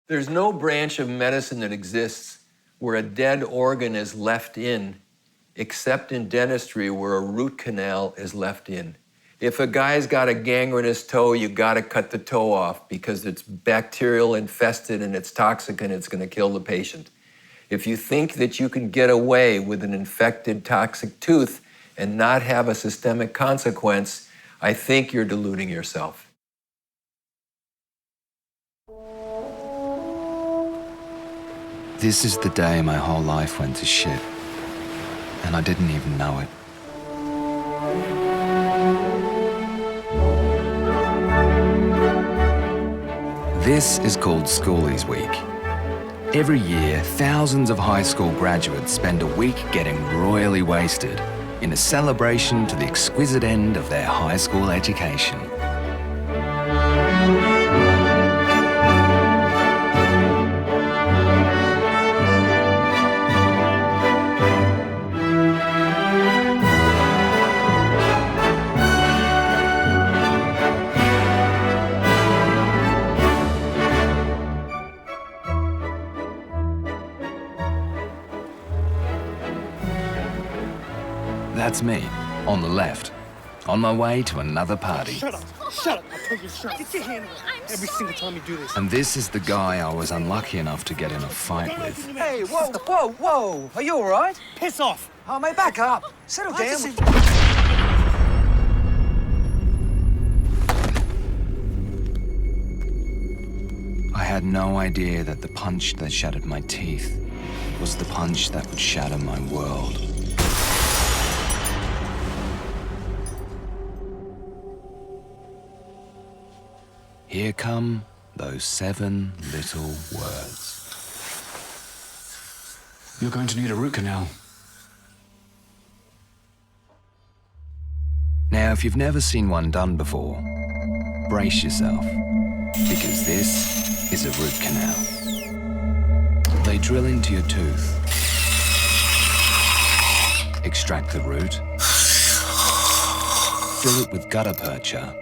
There's no branch of medicine that exists where a dead organ is left in, except in dentistry where a root canal is left in. If a guy's got a gangrenous toe, you gotta cut the toe off because it's bacterial infested and it's toxic and it's gonna kill the patient. If you think that you can get away with an infected toxic tooth and not have a systemic consequence, I think you're deluding yourself. This is the day my whole life went to shit, and I didn't even know it. This is called Schoolies Week. Every year, thousands of high school graduates spend a week getting royally wasted in a celebration to the exquisite end of their high school education. That's me, on the left, on my way to another party. Shut up! Shut up! I'll tell you straight. Get your hand away. Every single time you do this. And this is the guy I was unlucky enough to get in a fight with. Hey, whoa! Are you all right? Piss off! Oh, mate, back up. Settle down. I had no idea that the punch that shattered my teeth was the punch that would shatter my world. Here come those 7 little words. You're going to need a root canal. Now, if you've never seen one done before, brace yourself, because this is a root canal. They drill into your tooth, extract the root, fill it with gutta percha,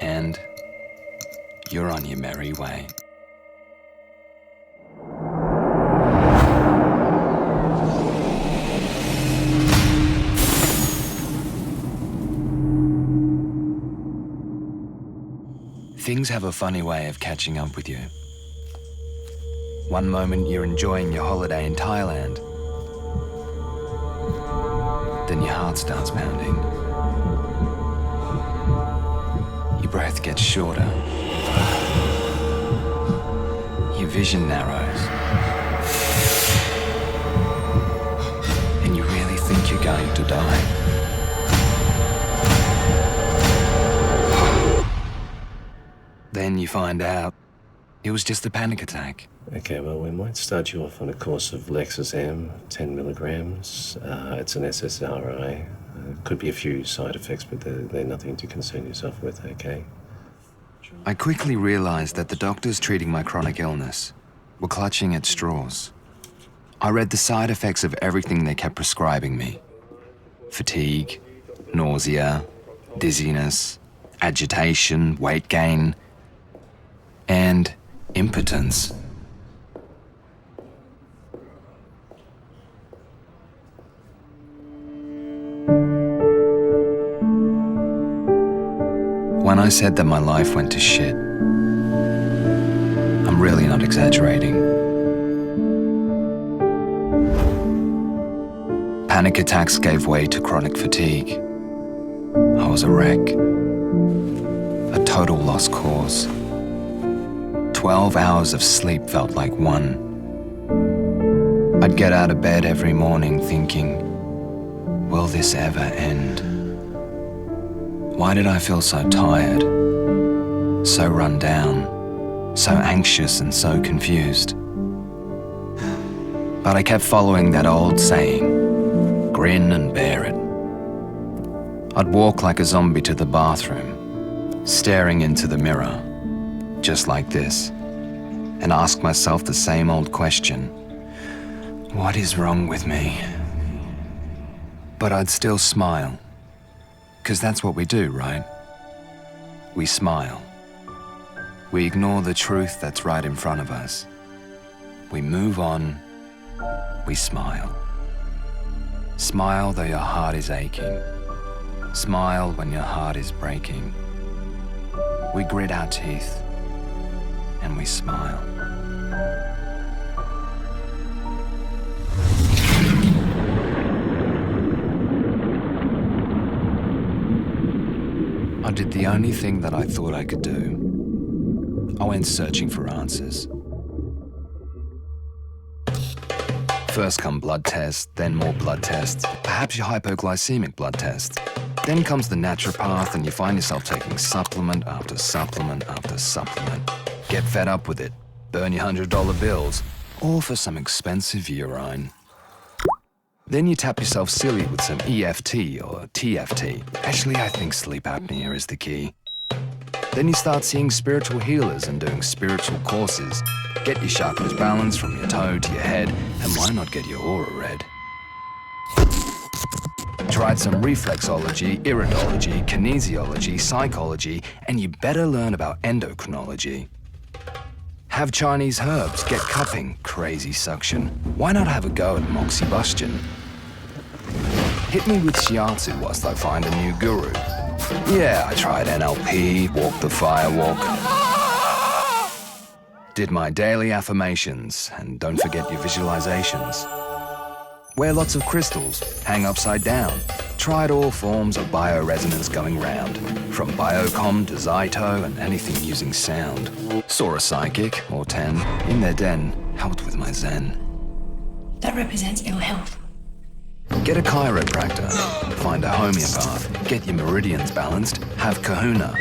and you're on your merry way. Things have a funny way of catching up with you. One moment you're enjoying your holiday in Thailand, then your heart starts pounding. Your breath gets shorter. Your vision narrows. And you really think you're going to die. Then you find out it was just a panic attack. Okay, well, we might start you off on a course of Lexus-M, 10 milligrams. It's an SSRI. Could be a few side effects, but they're nothing to concern yourself with, okay? I quickly realized that the doctors treating my chronic illness were clutching at straws. I read the side effects of everything they kept prescribing me. Fatigue, nausea, dizziness, agitation, weight gain, and impotence. When I said that my life went to shit, I'm really not exaggerating. Panic attacks gave way to chronic fatigue. I was a wreck. A total lost cause. 12 hours of sleep felt like 1. I'd get out of bed every morning thinking, will this ever end? Why did I feel so tired, so run down, so anxious and so confused? But I kept following that old saying, grin and bear it. I'd walk like a zombie to the bathroom, staring into the mirror, just like this, and ask myself the same old question, what is wrong with me? But I'd still smile, because that's what we do, right? We smile. We ignore the truth that's right in front of us. We move on. We smile. Smile though your heart is aching. Smile when your heart is breaking. We grit our teeth and we smile. I did the only thing that I thought I could do. I went searching for answers. First come blood tests, then more blood tests, perhaps your hypoglycemic blood test. Then comes the naturopath and you find yourself taking supplement after supplement after supplement. Get fed up with it, burn your $100 bills, all for some expensive urine. Then you tap yourself silly with some EFT or TFT. Actually, I think sleep apnea is the key. Then you start seeing spiritual healers and doing spiritual courses. Get your chakras balanced from your toe to your head, and why not get your aura read? Tried some reflexology, iridology, kinesiology, psychology, and you better learn about endocrinology. Have Chinese herbs, get cupping, crazy suction. Why not have a go at moxibustion? Hit me with shiatsu whilst I find a new guru. Yeah, I tried NLP, walk the firewalk. Did my daily affirmations, and don't forget your visualizations. Wear lots of crystals, hang upside down. Tried all forms of bioresonance going round, from biocom to Zyto and anything using sound. Saw a psychic, or 10, in their den, helped with my zen. That represents ill health. Get a chiropractor, find a homeopath, get your meridians balanced, have kahuna.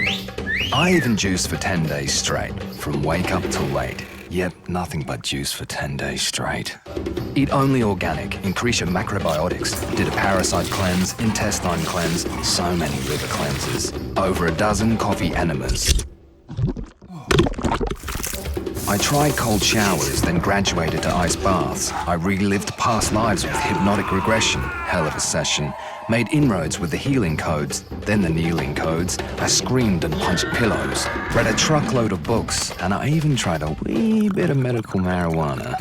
I even juiced for 10 days straight, from wake up till late. Yep, nothing but juice for 10 days straight. Eat only organic, increase your macrobiotics. Did a parasite cleanse, intestine cleanse, so many liver cleanses. Over a dozen coffee enemas. I tried cold showers, then graduated to ice baths. I relived past lives with hypnotic regression, hell of a session. Made inroads with the healing codes, then the kneeling codes. I screamed and punched pillows. Read a truckload of books, and I even tried a wee bit of medical marijuana.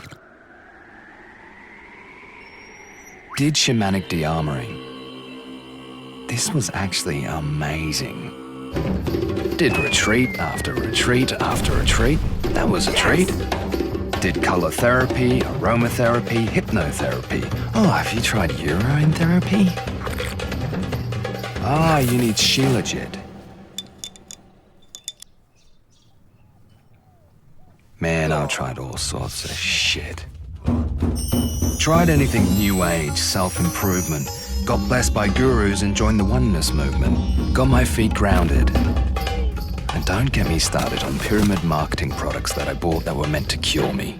Did shamanic de-armoring. This was actually amazing. Did retreat after retreat after retreat. That was a treat. Did color therapy, aromatherapy, hypnotherapy. Oh, have you tried urine therapy? Ah, you need Shilajit. Man, I've tried all sorts of shit. Tried anything new age, self-improvement. Got blessed by gurus and joined the oneness movement. Got my feet grounded. And don't get me started on pyramid marketing products that I bought that were meant to cure me.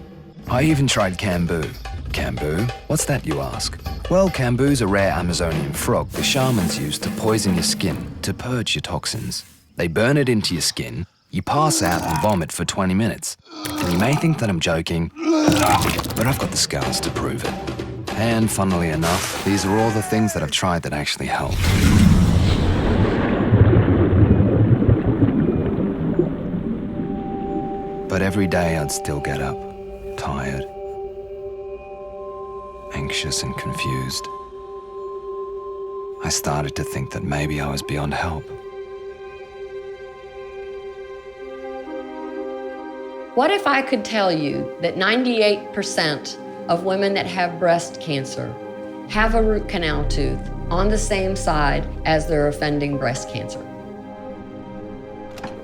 I even tried Kambu. Kambu? What's that, you ask? Well, Kambu's a rare Amazonian frog the shamans use to poison your skin, to purge your toxins. They burn it into your skin, you pass out and vomit for 20 minutes. And you may think that I'm joking, but I've got the scars to prove it. And funnily enough, these are all the things that I've tried that actually help. But every day I'd still get up, tired, anxious and confused. I started to think that maybe I was beyond help. What if I could tell you that 98% of women that have breast cancer have a root canal tooth on the same side as their offending breast cancer?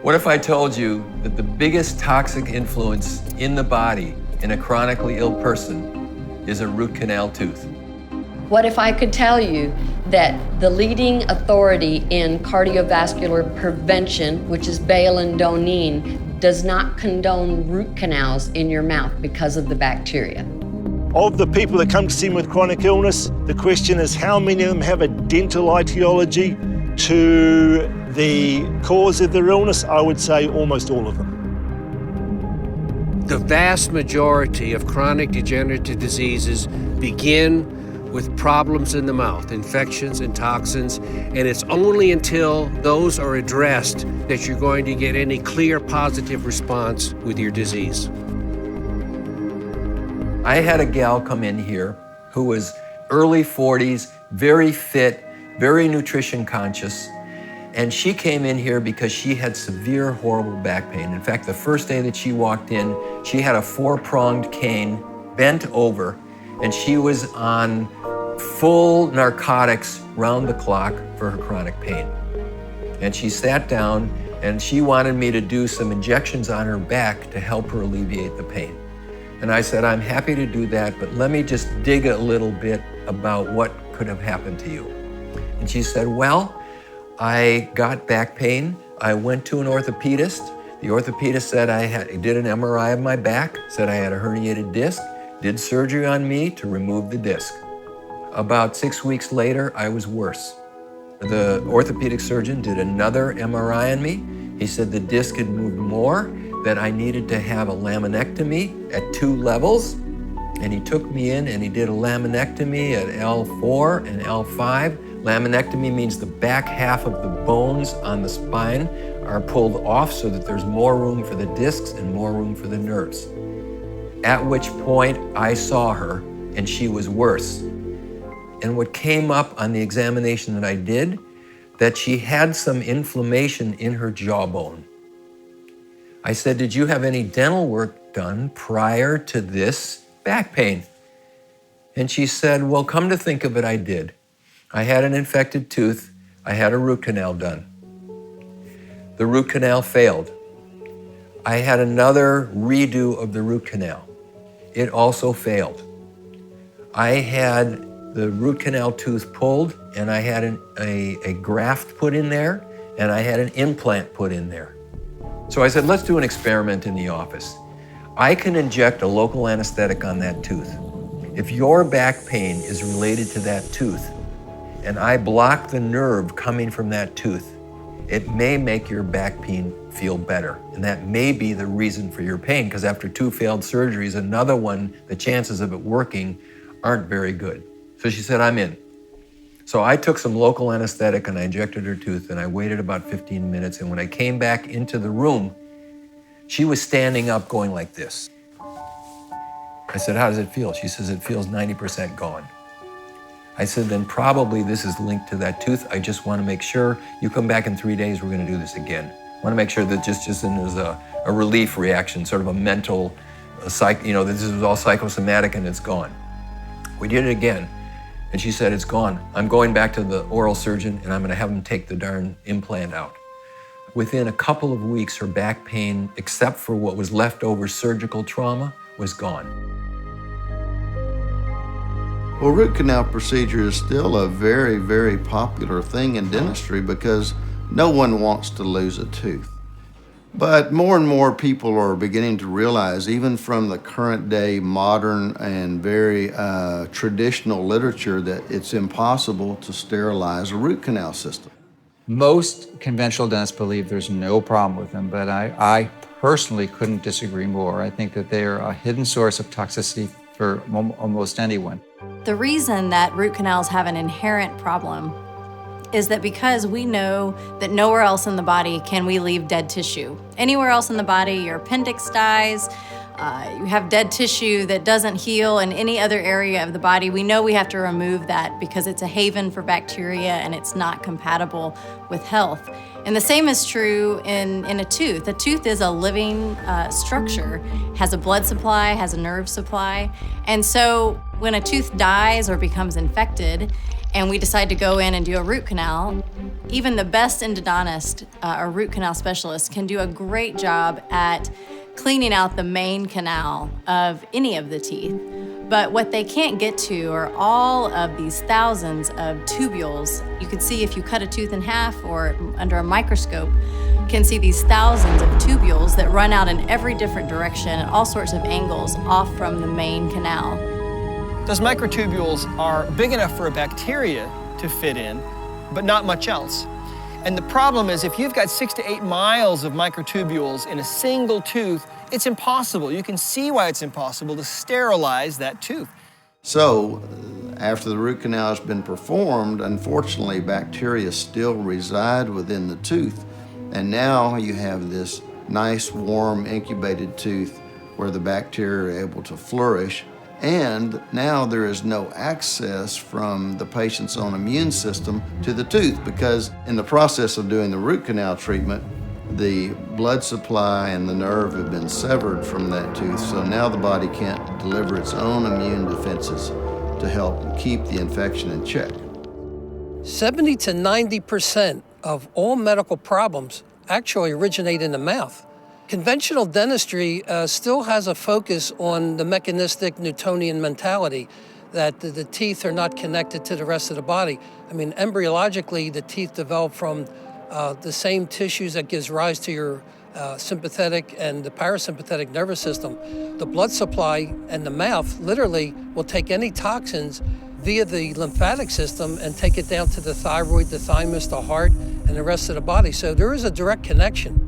What if I told you that the biggest toxic influence in the body in a chronically ill person is a root canal tooth? What if I could tell you that the leading authority in cardiovascular prevention, which is Balan-Donine, does not condone root canals in your mouth because of the bacteria? Of the people that come to see me with chronic illness, the question is how many of them have a dental etiology to the cause of their illness? I would say almost all of them. The vast majority of chronic degenerative diseases begin with problems in the mouth, infections and toxins, and it's only until those are addressed that you're going to get any clear positive response with your disease. I had a gal come in here who was early 40s, very fit, very nutrition conscious, and she came in here because she had severe, horrible back pain. In fact, the first day that she walked in, she had a 4-pronged cane, bent over, and she was on full narcotics round the clock for her chronic pain. And she sat down and she wanted me to do some injections on her back to help her alleviate the pain. And I said, I'm happy to do that, but let me just dig a little bit about what could have happened to you. And she said, well, I got back pain. I went to an orthopedist. The orthopedist said he did an MRI of my back, said I had a herniated disc, did surgery on me to remove the disc. About 6 weeks later, I was worse. The orthopedic surgeon did another MRI on me. He said the disc had moved more, that I needed to have a laminectomy at 2 levels. And he took me in and he did a laminectomy at L4 and L5. Laminectomy means the back half of the bones on the spine are pulled off so that there's more room for the discs and more room for the nerves. At which point I saw her and she was worse. And what came up on the examination that I did, that she had some inflammation in her jawbone. I said, did you have any dental work done prior to this back pain? And she said, well, come to think of it, I did. I had an infected tooth. I had a root canal done. The root canal failed. I had another redo of the root canal. It also failed. I had the root canal tooth pulled, and I had a graft put in there, and I had an implant put in there. So I said, let's do an experiment in the office. I can inject a local anesthetic on that tooth. If your back pain is related to that tooth, and I block the nerve coming from that tooth, it may make your back pain feel better. And that may be the reason for your pain, because after 2 failed surgeries, another one, the chances of it working aren't very good. So she said, I'm in. So I took some local anesthetic and I injected her tooth, and I waited about 15 minutes. And when I came back into the room, she was standing up going like this. I said, how does it feel? She says, it feels 90% gone. I said, then probably this is linked to that tooth. I just want to make sure. You come back in 3 days, we're going to do this again. I want to make sure that just isn't as a relief reaction, sort of a mental, that this is all psychosomatic and it's gone. We did it again, and she said, it's gone. I'm going back to the oral surgeon, and I'm going to have him take the darn implant out. Within a couple of weeks, her back pain, except for what was left over surgical trauma, was gone. Well, root canal procedure is still a very, very popular thing in dentistry because no one wants to lose a tooth. But more and more people are beginning to realize, even from the current day modern and very traditional literature, that it's impossible to sterilize a root canal system. Most conventional dentists believe there's no problem with them, but I personally couldn't disagree more. I think that they are a hidden source of toxicity for almost anyone. The reason that root canals have an inherent problem is that because we know that nowhere else in the body can we leave dead tissue. Anywhere else in the body, your appendix dies, you have dead tissue that doesn't heal in any other area of the body, we know we have to remove that because it's a haven for bacteria and it's not compatible with health. And the same is true in a tooth. A tooth is a living structure, has a blood supply, has a nerve supply. And so when a tooth dies or becomes infected, and we decide to go in and do a root canal, even the best endodontist or root canal specialist can do a great job at cleaning out the main canal of any of the teeth. But what they can't get to are all of these thousands of tubules. You can see if you cut a tooth in half or under a microscope, you can see these thousands of tubules that run out in every different direction at all sorts of angles off from the main canal. Those microtubules are big enough for a bacteria to fit in, but not much else. And the problem is if you've got 6 to 8 miles of microtubules in a single tooth, it's impossible. You can see why it's impossible to sterilize that tooth. So After the root canal has been performed, unfortunately, bacteria still reside within the tooth, and now you have this nice, warm, incubated tooth where the bacteria are able to flourish. And now there is no access from the patient's own immune system to the tooth, because in the process of doing the root canal treatment, the blood supply and the nerve have been severed from that tooth, so now the body can't deliver its own immune defenses to help keep the infection in check. 70 to 90% of all medical problems actually originate in the mouth. Conventional dentistry still has a focus on the mechanistic Newtonian mentality that the teeth are not connected to the rest of the body. I mean, embryologically, the teeth develop from the same tissues that gives rise to your sympathetic and the parasympathetic nervous system. The blood supply and the mouth literally will take any toxins via the lymphatic system and take it down to the thyroid, the thymus, the heart, and the rest of the body. So there is a direct connection.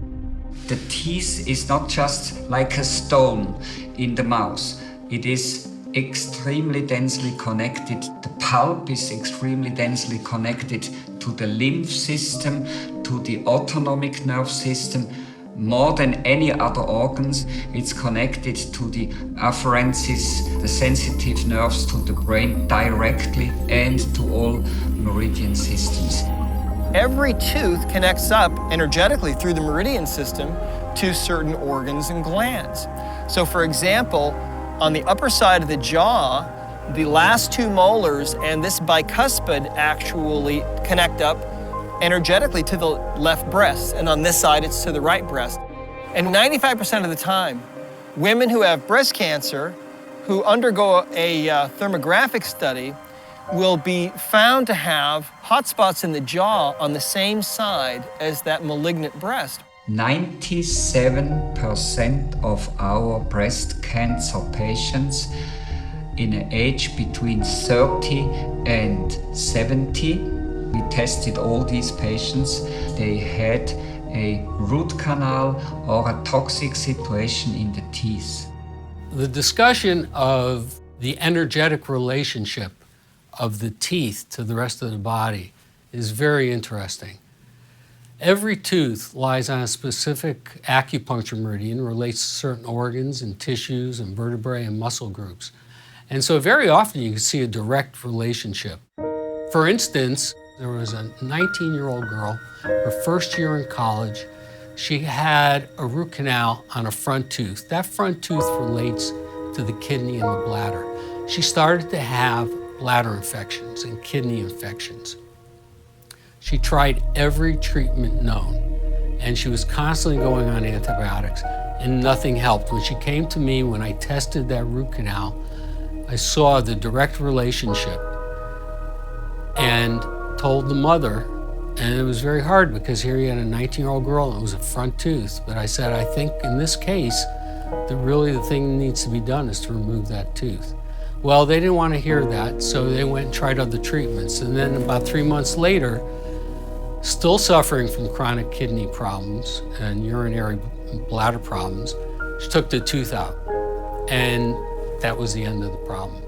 The teeth is not just like a stone in the mouth. It is extremely densely connected. The pulp is extremely densely connected to the lymph system, to the autonomic nerve system. More than any other organs, it's connected to the afferences, the sensitive nerves to the brain directly, and to all meridian systems. Every tooth connects up energetically through the meridian system to certain organs and glands. So for example, on the upper side of the jaw, the last two molars and this bicuspid actually connect up energetically to the left breast, and on this side it's to the right breast. And 95% of the time, women who have breast cancer who undergo a thermographic study will be found to have hot spots in the jaw on the same side as that malignant breast. 97% of our breast cancer patients in an age between 30 and 70, we tested all these patients, they had a root canal or a toxic situation in the teeth. The discussion of the energetic relationship of the teeth to the rest of the body is very interesting. Every tooth lies on a specific acupuncture meridian, relates to certain organs and tissues and vertebrae and muscle groups. And so very often you can see a direct relationship. For instance, there was a 19-year-old girl, her first year in college. She had a root canal on a front tooth. That front tooth relates to the kidney and the bladder. She started to have bladder infections and kidney infections. She tried every treatment known, and she was constantly going on antibiotics, and nothing helped. When she came to me, when I tested that root canal, I saw the direct relationship and told the mother, and it was very hard because here you had a 19-year-old girl and it was a front tooth. But I said, I think in this case, that really the thing that needs to be done is to remove that tooth. Well, they didn't want to hear that, so they went and tried other treatments. And then about 3 months later, still suffering from chronic kidney problems and urinary bladder problems, she took the tooth out. And that was the end of the problem.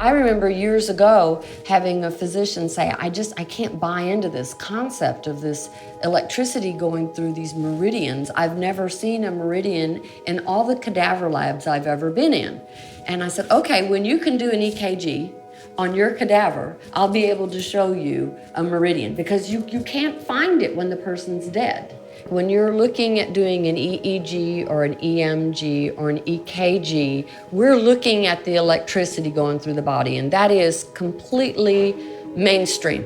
I remember years ago having a physician say, I can't buy into this concept of this electricity going through these meridians. I've never seen a meridian in all the cadaver labs I've ever been in. And I said, okay, when you can do an EKG on your cadaver, I'll be able to show you a meridian, because you can't find it when the person's dead. When you're looking at doing an EEG or an EMG or an EKG, we're looking at the electricity going through the body, and that is completely mainstream.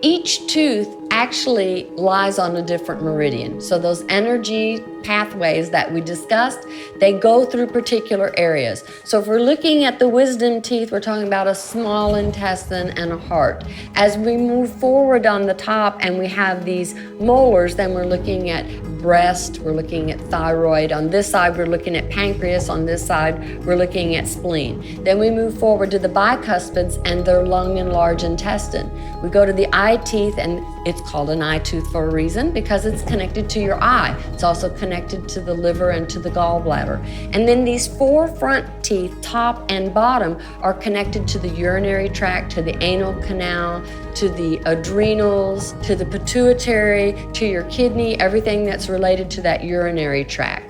Each tooth actually lies on a different meridian. So those energy pathways that we discussed, they go through particular areas. So if we're looking at the wisdom teeth, we're talking about a small intestine and a heart. As we move forward on the top and we have these molars, then we're looking at breast, we're looking at thyroid. On this side, we're looking at pancreas. On this side, we're looking at spleen. Then we move forward to the bicuspids and their lung and large intestine. We go to the eye teeth and it's It's called an eye tooth for a reason because it's connected to your eye. It's also connected to the liver and to the gallbladder. And then these 4 front teeth, top and bottom, are connected to the urinary tract, to the anal canal, to the adrenals, to the pituitary, to your kidney, everything that's related to that urinary tract.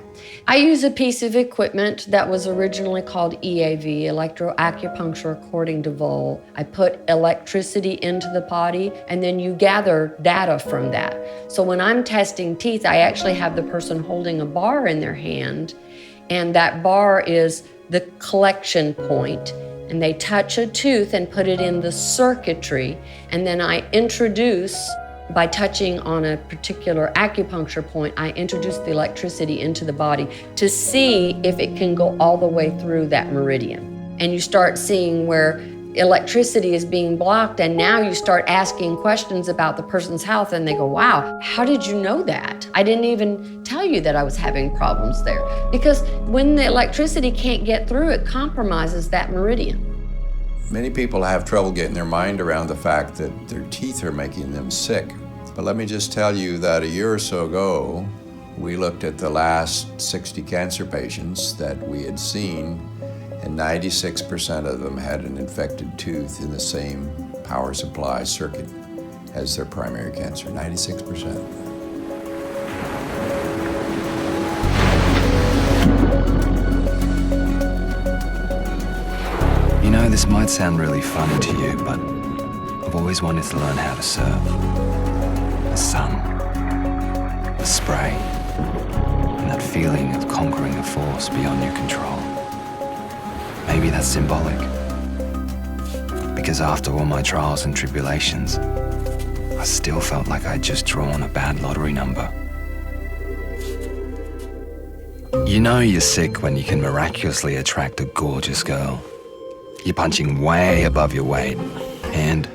I use a piece of equipment that was originally called EAV, electroacupuncture according to Vol. I put electricity into the body, and then you gather data from that. So when I'm testing teeth, I actually have the person holding a bar in their hand, and that bar is the collection point. And they touch a tooth and put it in the circuitry, and then I introduce, by touching on a particular acupuncture point, I introduce the electricity into the body to see if it can go all the way through that meridian. And you start seeing where electricity is being blocked, and now you start asking questions about the person's health, and they go, wow, how did you know that? I didn't even tell you that I was having problems there. Because when the electricity can't get through, it compromises that meridian. Many people have trouble getting their mind around the fact that their teeth are making them sick. But let me just tell you that a year or so ago, we looked at the last 60 cancer patients that we had seen, and 96% of them had an infected tooth in the same power supply circuit as their primary cancer, 96%. You know, this might sound really funny to you, but I've always wanted to learn how to surf. The sun, the spray, and that feeling of conquering a force beyond your control. Maybe that's symbolic. Because after all my trials and tribulations, I still felt like I'd just drawn a bad lottery number. You know you're sick when you can miraculously attract a gorgeous girl. You're punching way above your weight, and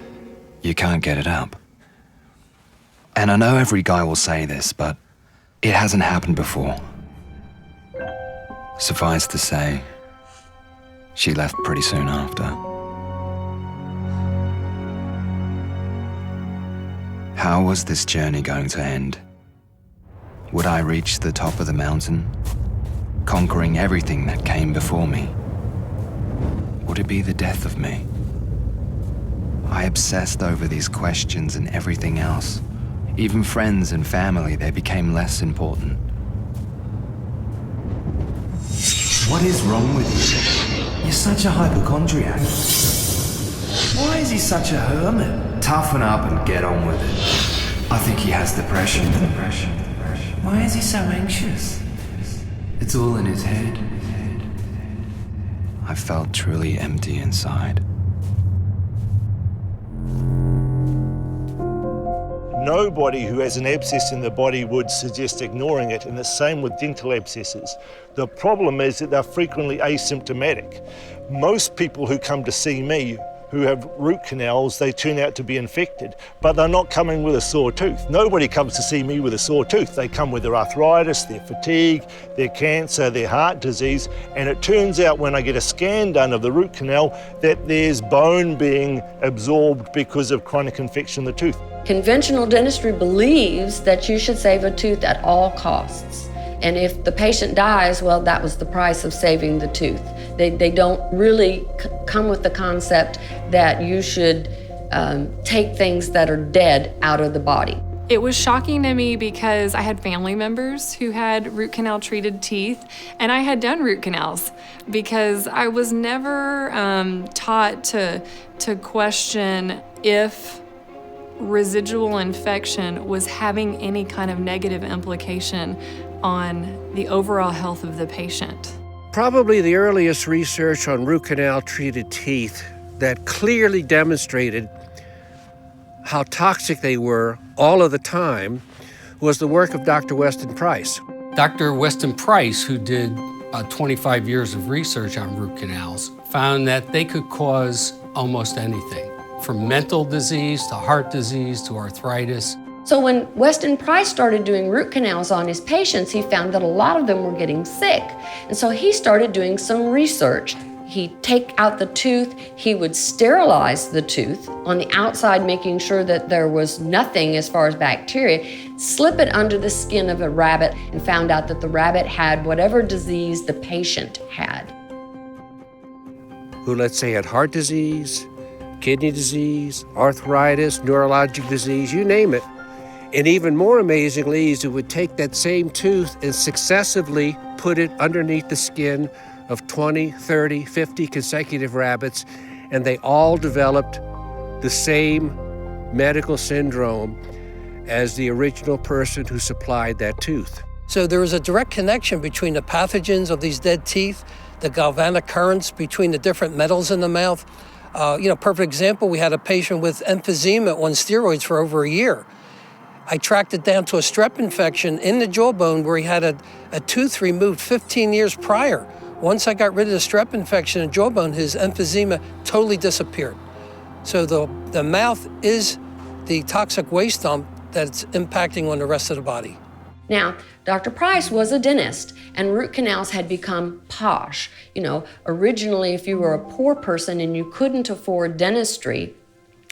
you can't get it up. And I know every guy will say this, but it hasn't happened before. Suffice to say, she left pretty soon after. How was this journey going to end? Would I reach the top of the mountain, conquering everything that came before me? Would it be the death of me? I obsessed over these questions and everything else. Even friends and family, they became less important. What is wrong with you? You're such a hypochondriac. Why is he such a hermit? Toughen up and get on with it. I think he has depression. Why is he so anxious? It's all in his head. I felt truly empty inside. Nobody who has an abscess in the body would suggest ignoring it, and the same with dental abscesses. The problem is that they're frequently asymptomatic. Most people who come to see me who have root canals, they turn out to be infected, but they're not coming with a sore tooth. Nobody comes to see me with a sore tooth. They come with their arthritis, their fatigue, their cancer, their heart disease, and it turns out when I get a scan done of the root canal that there's bone being absorbed because of chronic infection in the tooth. Conventional dentistry believes that you should save a tooth at all costs. And if the patient dies, well, that was the price of saving the tooth. They don't really come with the concept that you should take things that are dead out of the body. It was shocking to me because I had family members who had root canal treated teeth, and I had done root canals because I was never taught to question if residual infection was having any kind of negative implication on the overall health of the patient. Probably the earliest research on root canal treated teeth that clearly demonstrated how toxic they were all of the time was the work of Dr. Weston Price. Dr. Weston Price, who did 25 years of research on root canals, found that they could cause almost anything, from mental disease to heart disease to arthritis. So when Weston Price started doing root canals on his patients, he found that a lot of them were getting sick. And so he started doing some research. He'd take out the tooth, he would sterilize the tooth on the outside, making sure that there was nothing as far as bacteria, slip it under the skin of a rabbit, and found out that the rabbit had whatever disease the patient had. Who, let's say, had heart disease, kidney disease, arthritis, neurologic disease, you name it. And even more amazingly is it would take that same tooth and successively put it underneath the skin of 20, 30, 50 consecutive rabbits, and they all developed the same medical syndrome as the original person who supplied that tooth. So there was a direct connection between the pathogens of these dead teeth, the galvanic currents between the different metals in the mouth. Perfect example, we had a patient with emphysema on steroids for over a year. I tracked it down to a strep infection in the jawbone where he had a tooth removed 15 years prior. Once I got rid of the strep infection in jawbone, his emphysema totally disappeared. So the mouth is the toxic waste dump that's impacting on the rest of the body. Now, Dr. Price was a dentist, and root canals had become posh. Originally, if you were a poor person and you couldn't afford dentistry,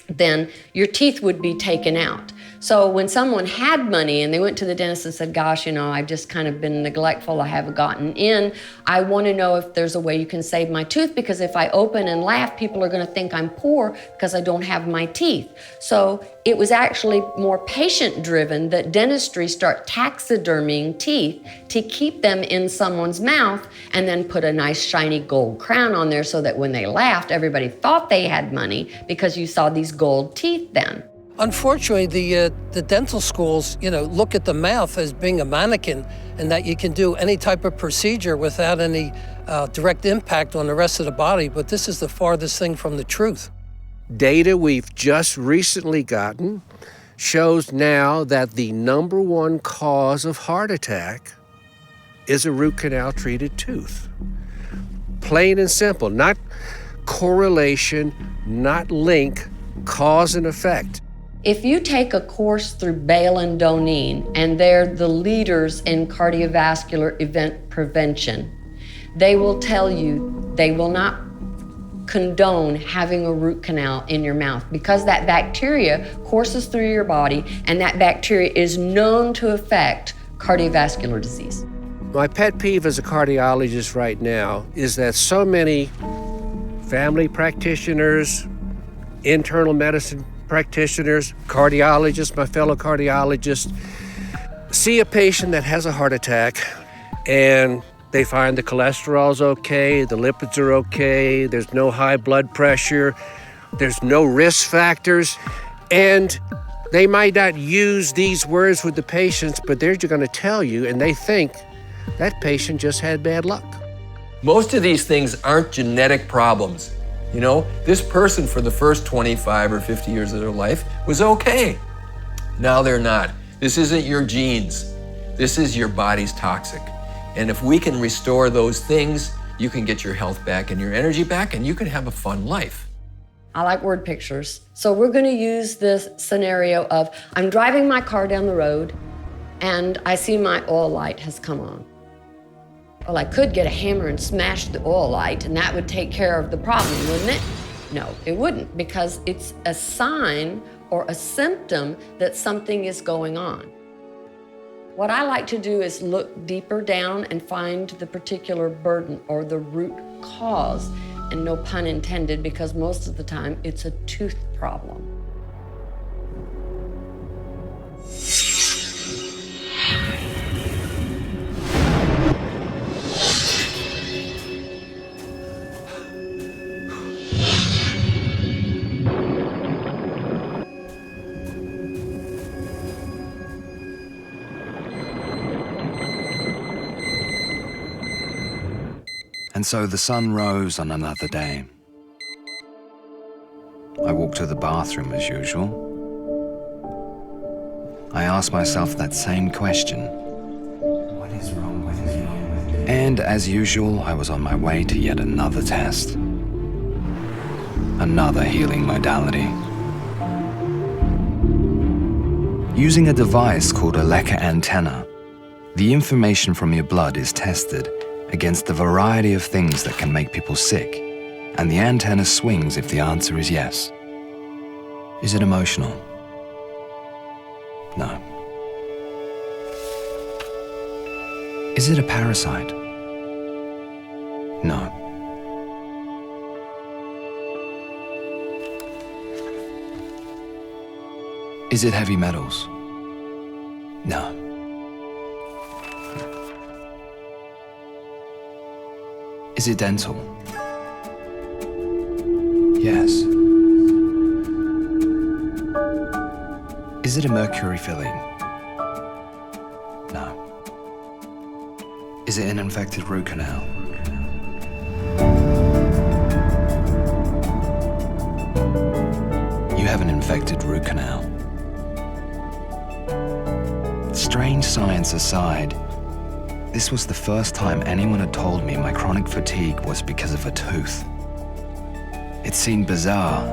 then your teeth would be taken out. So when someone had money and they went to the dentist and said, gosh, I've just kind of been neglectful, I haven't gotten in, I want to know if there's a way you can save my tooth, because if I open and laugh, people are going to think I'm poor because I don't have my teeth. So it was actually more patient-driven that dentistry start taxiderming teeth to keep them in someone's mouth and then put a nice shiny gold crown on there so that when they laughed, everybody thought they had money because you saw these gold teeth then. Unfortunately, the dental schools, look at the mouth as being a mannequin and that you can do any type of procedure without any direct impact on the rest of the body, but this is the farthest thing from the truth. Data we've just recently gotten shows now that the #1 cause of heart attack is a root canal treated tooth. Plain and simple, not correlation, not link, cause and effect. If you take a course through Bale and Doneen, and they're the leaders in cardiovascular event prevention, they will tell you they will not condone having a root canal in your mouth because that bacteria courses through your body, and that bacteria is known to affect cardiovascular disease. My pet peeve as a cardiologist right now is that so many family practitioners, internal medicine practitioners, cardiologists, my fellow cardiologists, see a patient that has a heart attack and they find the cholesterol's okay, the lipids are okay, there's no high blood pressure, there's no risk factors, and they might not use these words with the patients, but they're going to tell you, and they think that patient just had bad luck. Most of these things aren't genetic problems. This person for the first 25 or 50 years of their life was okay. Now they're not. This isn't your genes. This is your body's toxic. And if we can restore those things, you can get your health back and your energy back, and you can have a fun life. I like word pictures. So we're going to use this scenario of I'm driving my car down the road and I see my oil light has come on. Well, I could get a hammer and smash the oil light and that would take care of the problem, wouldn't it? No, it wouldn't, because it's a sign or a symptom that something is going on. What I like to do is look deeper down and find the particular burden or the root cause, and no pun intended, because most of the time it's a tooth problem. And so the sun rose on another day. I walked to the bathroom as usual. I asked myself that same question. What is wrong with me? And as usual, I was on my way to yet another test. Another healing modality. Using a device called a Lecker antenna, the information from your blood is tested against a variety of things that can make people sick, and the antenna swings if the answer is yes. Is it emotional? No. Is it a parasite? No. Is it heavy metals? No. Is it dental? Yes. Is it a mercury filling? No. Is it an infected root canal? You have an infected root canal. Strange science aside, this was the first time anyone had told me my chronic fatigue was because of a tooth. It seemed bizarre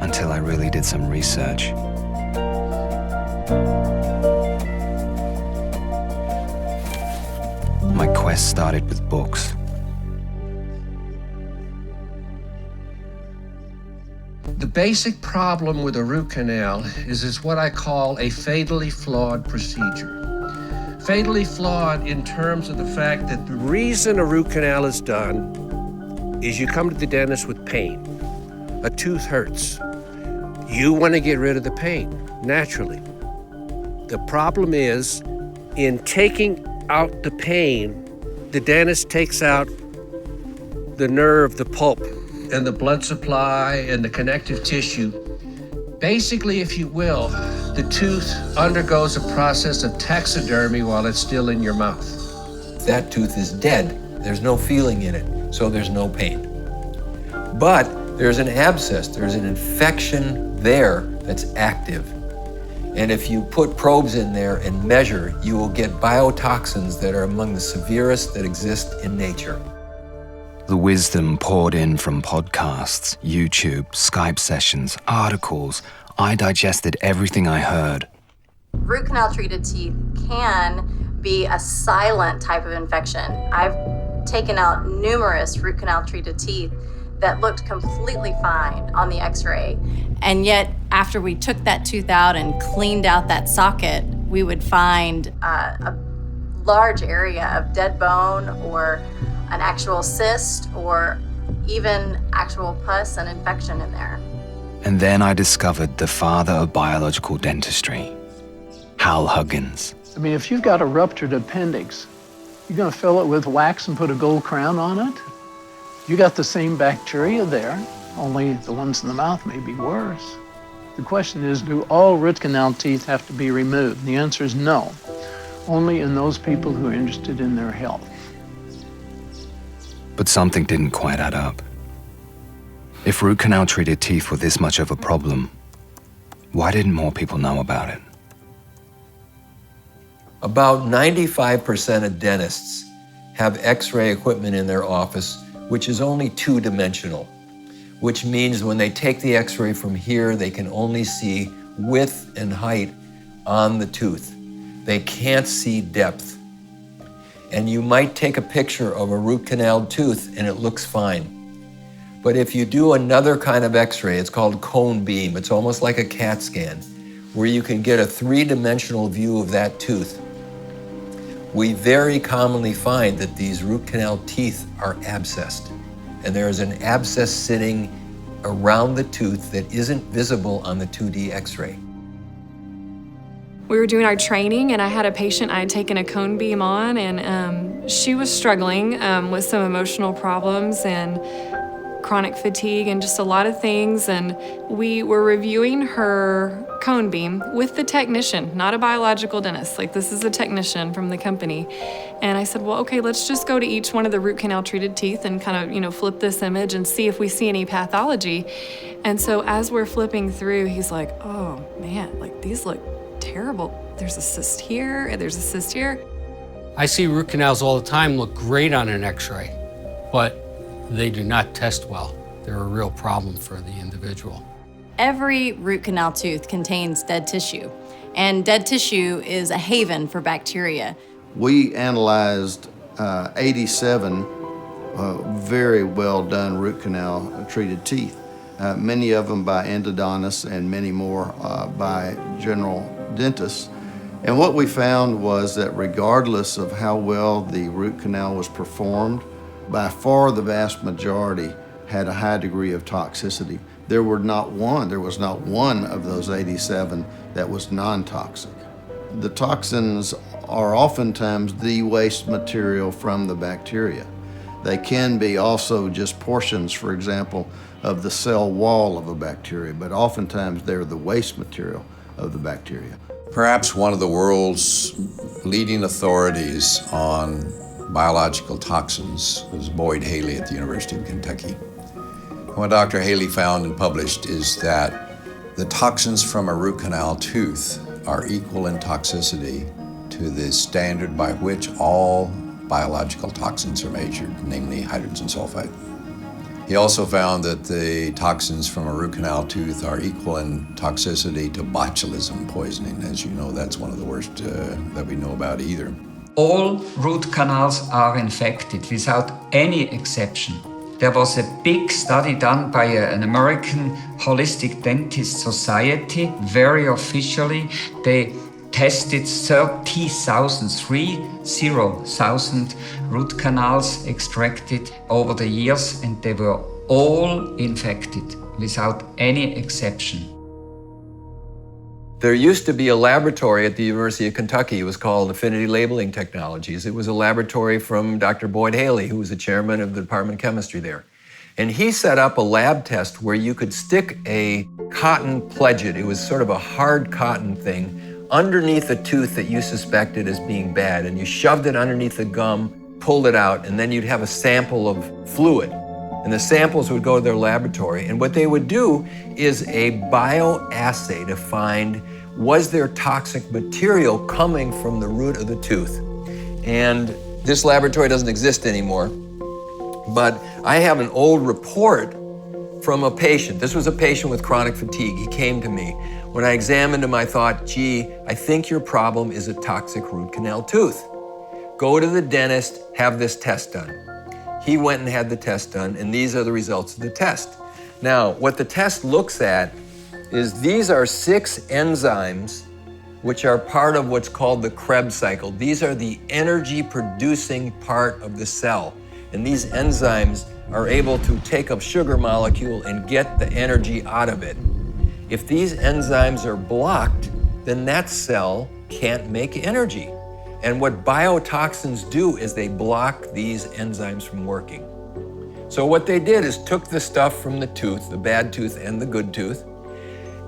until I really did some research. My quest started with books. The basic problem with a root canal is it's what I call a fatally flawed procedure. Fatally flawed in terms of the fact that the reason a root canal is done is you come to the dentist with pain. A tooth hurts. You want to get rid of the pain, naturally. The problem is, in taking out the pain, the dentist takes out the nerve, the pulp, and the blood supply and the connective tissue. Basically, if you will, the tooth undergoes a process of taxidermy while it's still in your mouth. That tooth is dead. There's no feeling in it, so there's no pain. But there's an abscess, there's an infection there that's active. And if you put probes in there and measure, you will get biotoxins that are among the severest that exist in nature. The wisdom poured in from podcasts, YouTube, Skype sessions, articles. I digested everything I heard. Root canal treated teeth can be a silent type of infection. I've taken out numerous root canal treated teeth that looked completely fine on the x-ray. And yet, after we took that tooth out and cleaned out that socket, we would find a large area of dead bone or an actual cyst or even actual pus and infection in there. And then I discovered the father of biological dentistry, Hal Huggins. I mean, if you've got a ruptured appendix, you're going to fill it with wax and put a gold crown on it? You got the same bacteria there, only the ones in the mouth may be worse. The question is, do all root canal teeth have to be removed? And the answer is no, only in those people who are interested in their health. But something didn't quite add up. If root canal treated teeth were this much of a problem, why didn't more people know about it? About 95% of dentists have x-ray equipment in their office which is only two-dimensional, which means when they take the x-ray from here, they can only see width and height on the tooth. They can't see depth. And you might take a picture of a root canal tooth and it looks fine. But if you do another kind of x-ray, it's called cone beam. It's almost like a CAT scan, where you can get a three-dimensional view of that tooth. We very commonly find that these root canal teeth are abscessed. And there is an abscess sitting around the tooth that isn't visible on the 2D x-ray. We were doing our training and I had a patient I had taken a cone beam on, and she was struggling with some emotional problems and chronic fatigue and just a lot of things. And we were reviewing her cone beam with the technician, not a biological dentist. Like, this is a technician from the company. And I said, well, okay, let's just go to each one of the root canal treated teeth and kind of, flip this image and see if we see any pathology. And so as we're flipping through, he's like, oh man, like these look terrible. There's a cyst here, there's a cyst here. I see root canals all the time look great on an x-ray, but they do not test well. They're a real problem for the individual. Every root canal tooth contains dead tissue, and dead tissue is a haven for bacteria. We analyzed 87 very well done root canal treated teeth. Many of them by endodontists and many more by general dentists. And what we found was that regardless of how well the root canal was performed, by far the vast majority had a high degree of toxicity. There was not one of those 87 that was non-toxic. The toxins are oftentimes the waste material from the bacteria. They can be also just portions, for example, of the cell wall of a bacteria, but oftentimes they're the waste material of the bacteria. Perhaps one of the world's leading authorities on biological toxins was Boyd Haley at the University of Kentucky. What Dr. Haley found and published is that the toxins from a root canal tooth are equal in toxicity to the standard by which all biological toxins are measured, namely hydrogen sulfide. He also found that the toxins from a root canal tooth are equal in toxicity to botulism poisoning. As you know, that's one of the worst that we know about either. All root canals are infected without any exception. There was a big study done by an American Holistic Dentist Society, very officially. They tested 30,000 root canals extracted over the years, and they were all infected without any exception. There used to be a laboratory at the University of Kentucky. It was called Affinity Labeling Technologies. It was a laboratory from Dr. Boyd Haley, who was the chairman of the Department of Chemistry there. And he set up a lab test where you could stick a cotton pledget, it was sort of a hard cotton thing, underneath a tooth that you suspected as being bad, and you shoved it underneath the gum, pulled it out, and then you'd have a sample of fluid. And the samples would go to their laboratory, and what they would do is a bioassay to find, was there toxic material coming from the root of the tooth? And this laboratory doesn't exist anymore, but I have an old report from a patient. This was a patient with chronic fatigue. He came to me. When I examined him, I thought, gee, I think your problem is a toxic root canal tooth. Go to the dentist, have this test done. He went and had the test done, and these are the results of the test. Now, what the test looks at is these are 6 enzymes which are part of what's called the Krebs cycle. These are the energy-producing part of the cell. And these enzymes are able to take a sugar molecule and get the energy out of it. If these enzymes are blocked, then that cell can't make energy. And what biotoxins do is they block these enzymes from working. So what they did is took the stuff from the tooth, the bad tooth and the good tooth,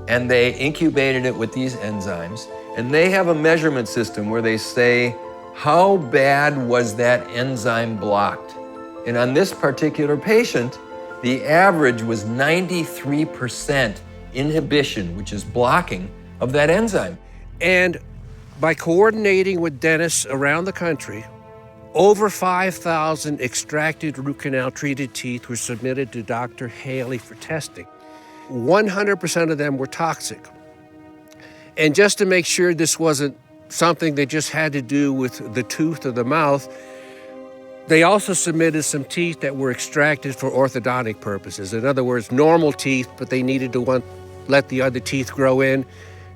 and they incubated it with these enzymes. And they have a measurement system where they say, how bad was that enzyme blocked? And on this particular patient, the average was 93% inhibition, which is blocking of that enzyme. And by coordinating with dentists around the country, over 5,000 extracted root canal treated teeth were submitted to Dr. Haley for testing. 100% of them were toxic. And just to make sure this wasn't something they just had to do with the tooth or the mouth, they also submitted some teeth that were extracted for orthodontic purposes. In other words, normal teeth, but they needed to let the other teeth grow in.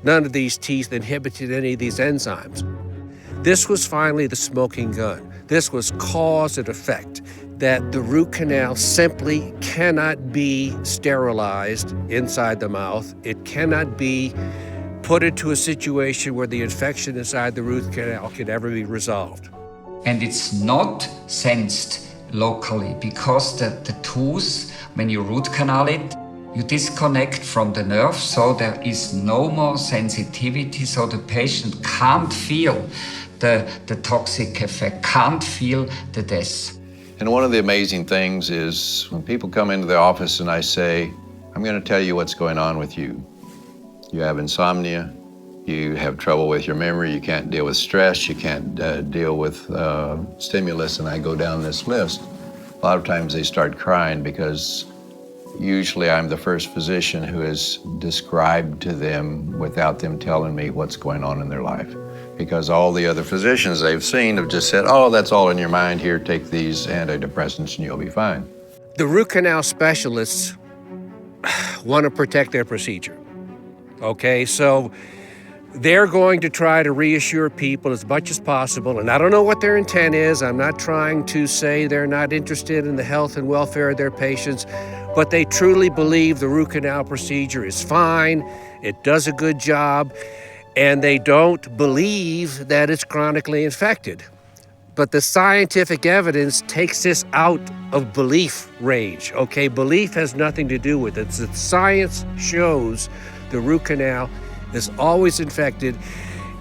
None of these teeth inhibited any of these enzymes. This was finally the smoking gun. This was cause and effect, that the root canal simply cannot be sterilized inside the mouth. It cannot be put into a situation where the infection inside the root canal can ever be resolved. And it's not sensed locally because the tooth, when you root canal it, you disconnect from the nerve, so there is no more sensitivity, so the patient can't feel the toxic effect, can't feel the death. And one of the amazing things is when people come into the office and I say, I'm going to tell you what's going on with you. You have insomnia, you have trouble with your memory, you can't deal with stress, you can't deal with stimulus, and I go down this list. A lot of times they start crying because usually I'm the first physician who has described to them without them telling me what's going on in their life. because all the other physicians they've seen have just said, oh, that's all in your mind. Here, take these antidepressants and you'll be fine. The root canal specialists want to protect their procedure. Okay, so they're going to try to reassure people as much as possible, and I don't know what their intent is. I'm not trying to say they're not interested in the health and welfare of their patients, but they truly believe the root canal procedure is fine, it does a good job, and they don't believe that it's chronically infected. But the scientific evidence takes this out of belief range, okay? Belief has nothing to do with it. The science shows the root canal is always infected,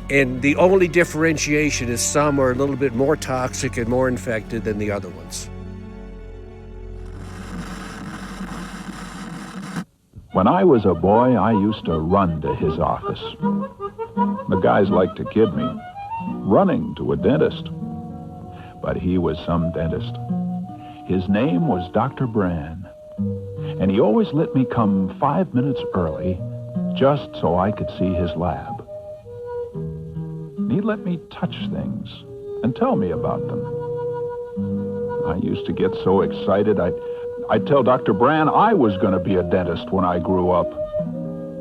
and the only differentiation is some are a little bit more toxic and more infected than the other ones. When I was a boy, I used to run to his office. The guys liked to kid me, running to a dentist. But he was some dentist. His name was Dr. Bran, and he always let me come 5 minutes early just so I could see his lab. He'd let me touch things and tell me about them. I used to get so excited, I'd tell Dr. Bran I was going to be a dentist when I grew up.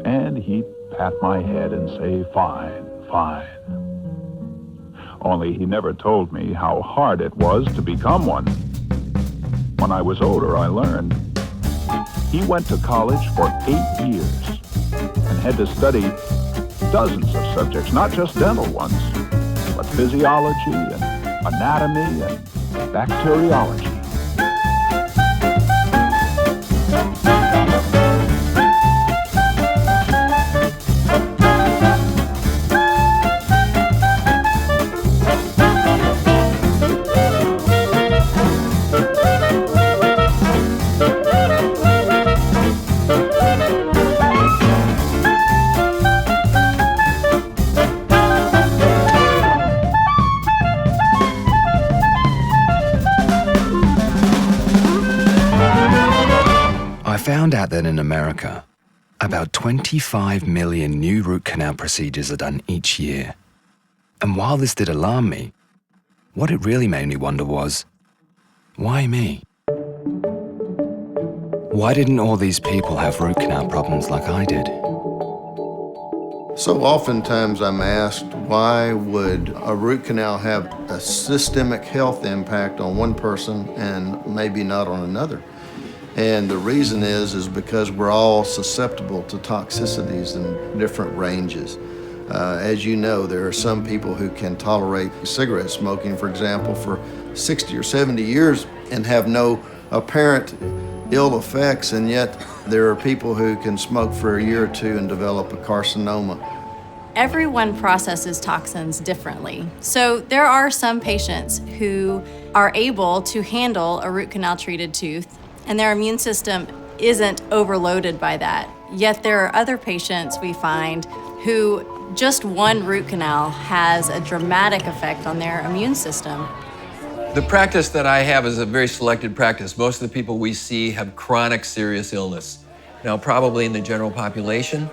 And he'd pat my head and say, fine, fine. Only he never told me how hard it was to become one. When I was older, I learned. He went to college for 8 years and had to study dozens of subjects, not just dental ones, but physiology and anatomy and bacteriology. Found out that in America, about 25 million new root canal procedures are done each year. And while this did alarm me, what it really made me wonder was, why me? Why didn't all these people have root canal problems like I did? So oftentimes I'm asked, why would a root canal have a systemic health impact on one person and maybe not on another? And the reason is because we're all susceptible to toxicities in different ranges. As you know, there are some people who can tolerate cigarette smoking, for example, for 60 or 70 years and have no apparent ill effects, and yet there are people who can smoke for a year or two and develop a carcinoma. Everyone processes toxins differently. So there are some patients who are able to handle a root canal treated tooth and their immune system isn't overloaded by that. Yet there are other patients we find who just one root canal has a dramatic effect on their immune system. The practice that I have is a very selected practice. Most of the people we see have chronic serious illness. Now, probably in the general population,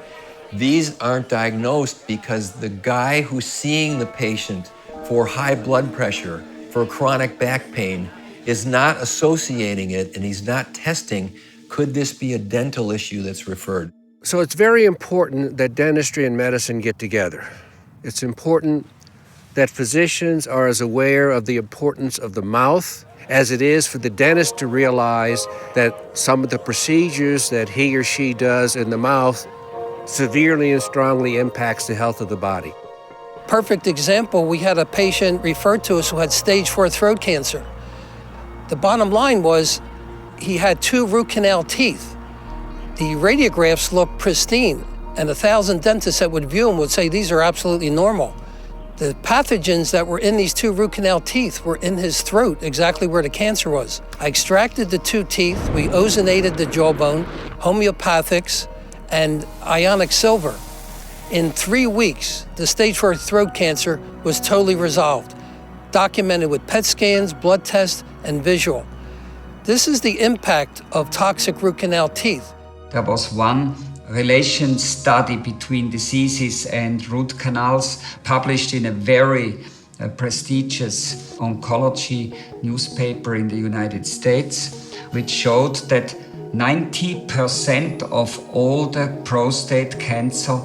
these aren't diagnosed because the guy who's seeing the patient for high blood pressure, for chronic back pain, is not associating it, and he's not testing, could this be a dental issue that's referred? So it's very important that dentistry and medicine get together. It's important that physicians are as aware of the importance of the mouth as it is for the dentist to realize that some of the procedures that he or she does in the mouth severely and strongly impacts the health of the body. Perfect example, we had a patient referred to us who had stage 4 throat cancer. The bottom line was he had 2 root canal teeth. The radiographs looked pristine, and 1,000 dentists that would view them would say these are absolutely normal. The pathogens that were in these 2 root canal teeth were in his throat, exactly where the cancer was. I extracted the 2 teeth, we ozonated the jawbone, homeopathics, and ionic silver. In 3 weeks, the stage 4 throat cancer was totally resolved, documented with PET scans, blood tests, and visual. This is the impact of toxic root canal teeth. There was one relation study between diseases and root canals, published in a very prestigious oncology newspaper in the United States, which showed that 90% of all the prostate cancer,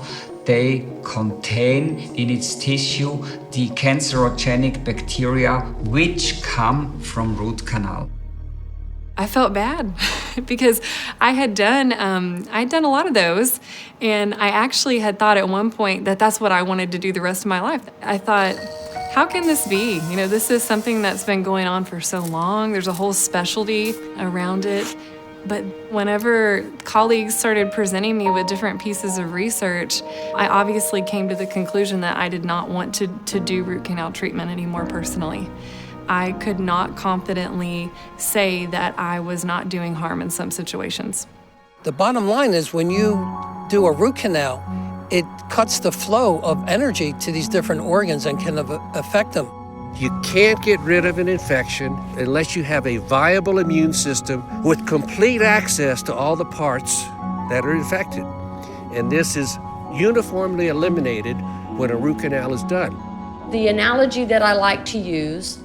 they contain in its tissue the cancerogenic bacteria which come from root canal. I felt bad because I had done a lot of those, and I actually had thought at one point that that's what I wanted to do the rest of my life. I thought, how can this be? You know, this is something that's been going on for so long. There's a whole specialty around it. But whenever colleagues started presenting me with different pieces of research, I obviously came to the conclusion that I did not want to do root canal treatment anymore personally. I could not confidently say that I was not doing harm in some situations. The bottom line is when you do a root canal, it cuts the flow of energy to these different organs and can affect them. You can't get rid of an infection unless you have a viable immune system with complete access to all the parts that are infected. And this is uniformly eliminated when a root canal is done. The analogy that I like to use,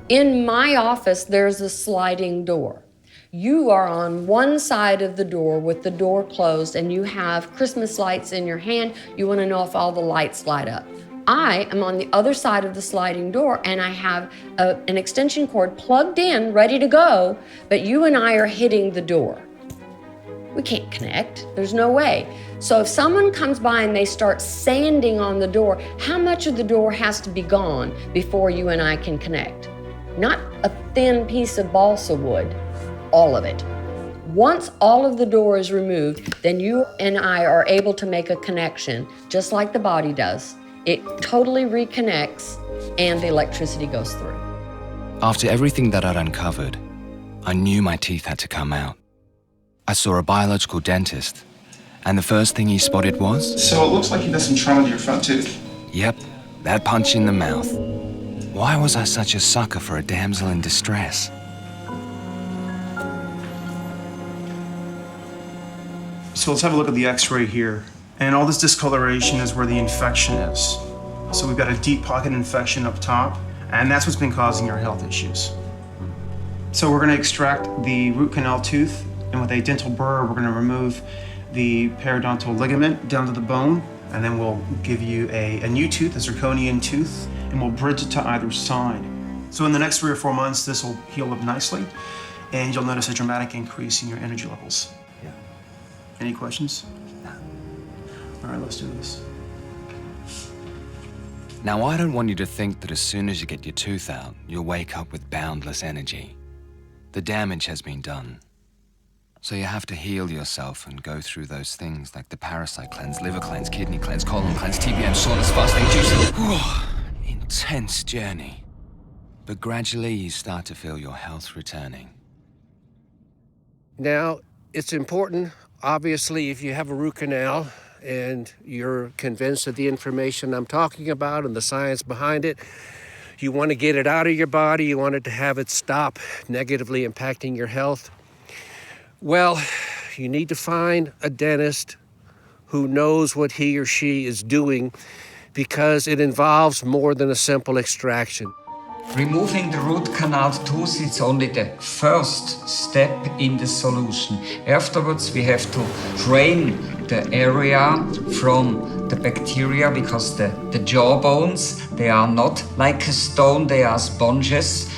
in my office, there's a sliding door. You are on one side of the door with the door closed and you have Christmas lights in your hand. You want to know if all the lights light up. I am on the other side of the sliding door and I have an extension cord plugged in, ready to go, but you and I are hitting the door. We can't connect. There's no way. So if someone comes by and they start sanding on the door, how much of the door has to be gone before you and I can connect? Not a thin piece of balsa wood, all of it. Once all of the door is removed, then you and I are able to make a connection, just like the body does. It totally reconnects and the electricity goes through. After everything that I'd uncovered, I knew my teeth had to come out. I saw a biological dentist, and the first thing he spotted was... So it looks like you got some trauma to your front tooth. Yep, that punch in the mouth. Why was I such a sucker for a damsel in distress? So let's have a look at the x-ray here. And all this discoloration is where the infection is. So we've got a deep pocket infection up top, and that's what's been causing your health issues. So we're gonna extract the root canal tooth, and with a dental burr, we're gonna remove the periodontal ligament down to the bone, and then we'll give you a new tooth, a zirconian tooth, and we'll bridge it to either side. So in the next 3 or 4 months, this will heal up nicely, and you'll notice a dramatic increase in your energy levels. Yeah. Any questions? No. All right, let's do this. Now, I don't want you to think that as soon as you get your tooth out, you'll wake up with boundless energy. The damage has been done. So you have to heal yourself and go through those things like the parasite cleanse, liver cleanse, kidney cleanse, colon cleanse, TBM, soreness, fasting, juicing. Intense journey. But gradually you start to feel your health returning. Now, it's important, obviously, if you have a root canal and you're convinced of the information I'm talking about and the science behind it, you want to get it out of your body, you want it to have it stop negatively impacting your health. Well, you need to find a dentist who knows what he or she is doing because it involves more than a simple extraction. Removing the root canal tooth is only the first step in the solution. Afterwards, we have to drain the area from the bacteria because the jaw bones, they are not like a stone, they are sponges,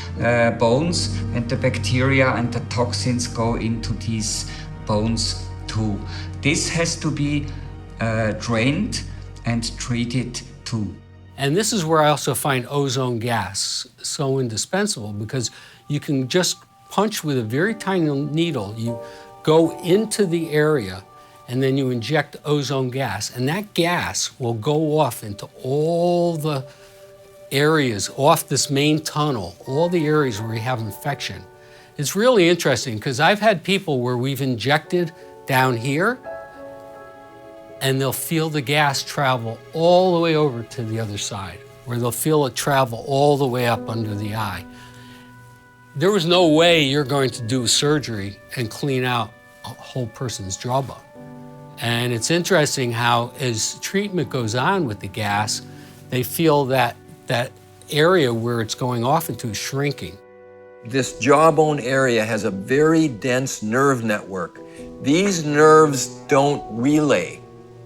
bones, and the bacteria and the toxins go into these bones too. This has to be drained and treated too. And this is where I also find ozone gas so indispensable because you can just punch with a very tiny needle. You go into the area and then you inject ozone gas, and that gas will go off into all the areas off this main tunnel, all the areas where you have infection. It's really interesting because I've had people where we've injected down here and they'll feel the gas travel all the way over to the other side, where they'll feel it travel all the way up under the eye. There was no way you're going to do surgery and clean out a whole person's jawbone. And it's interesting how, as treatment goes on with the gas, they feel that that area where it's going off into is shrinking. This jawbone area has a very dense nerve network. These nerves don't relay.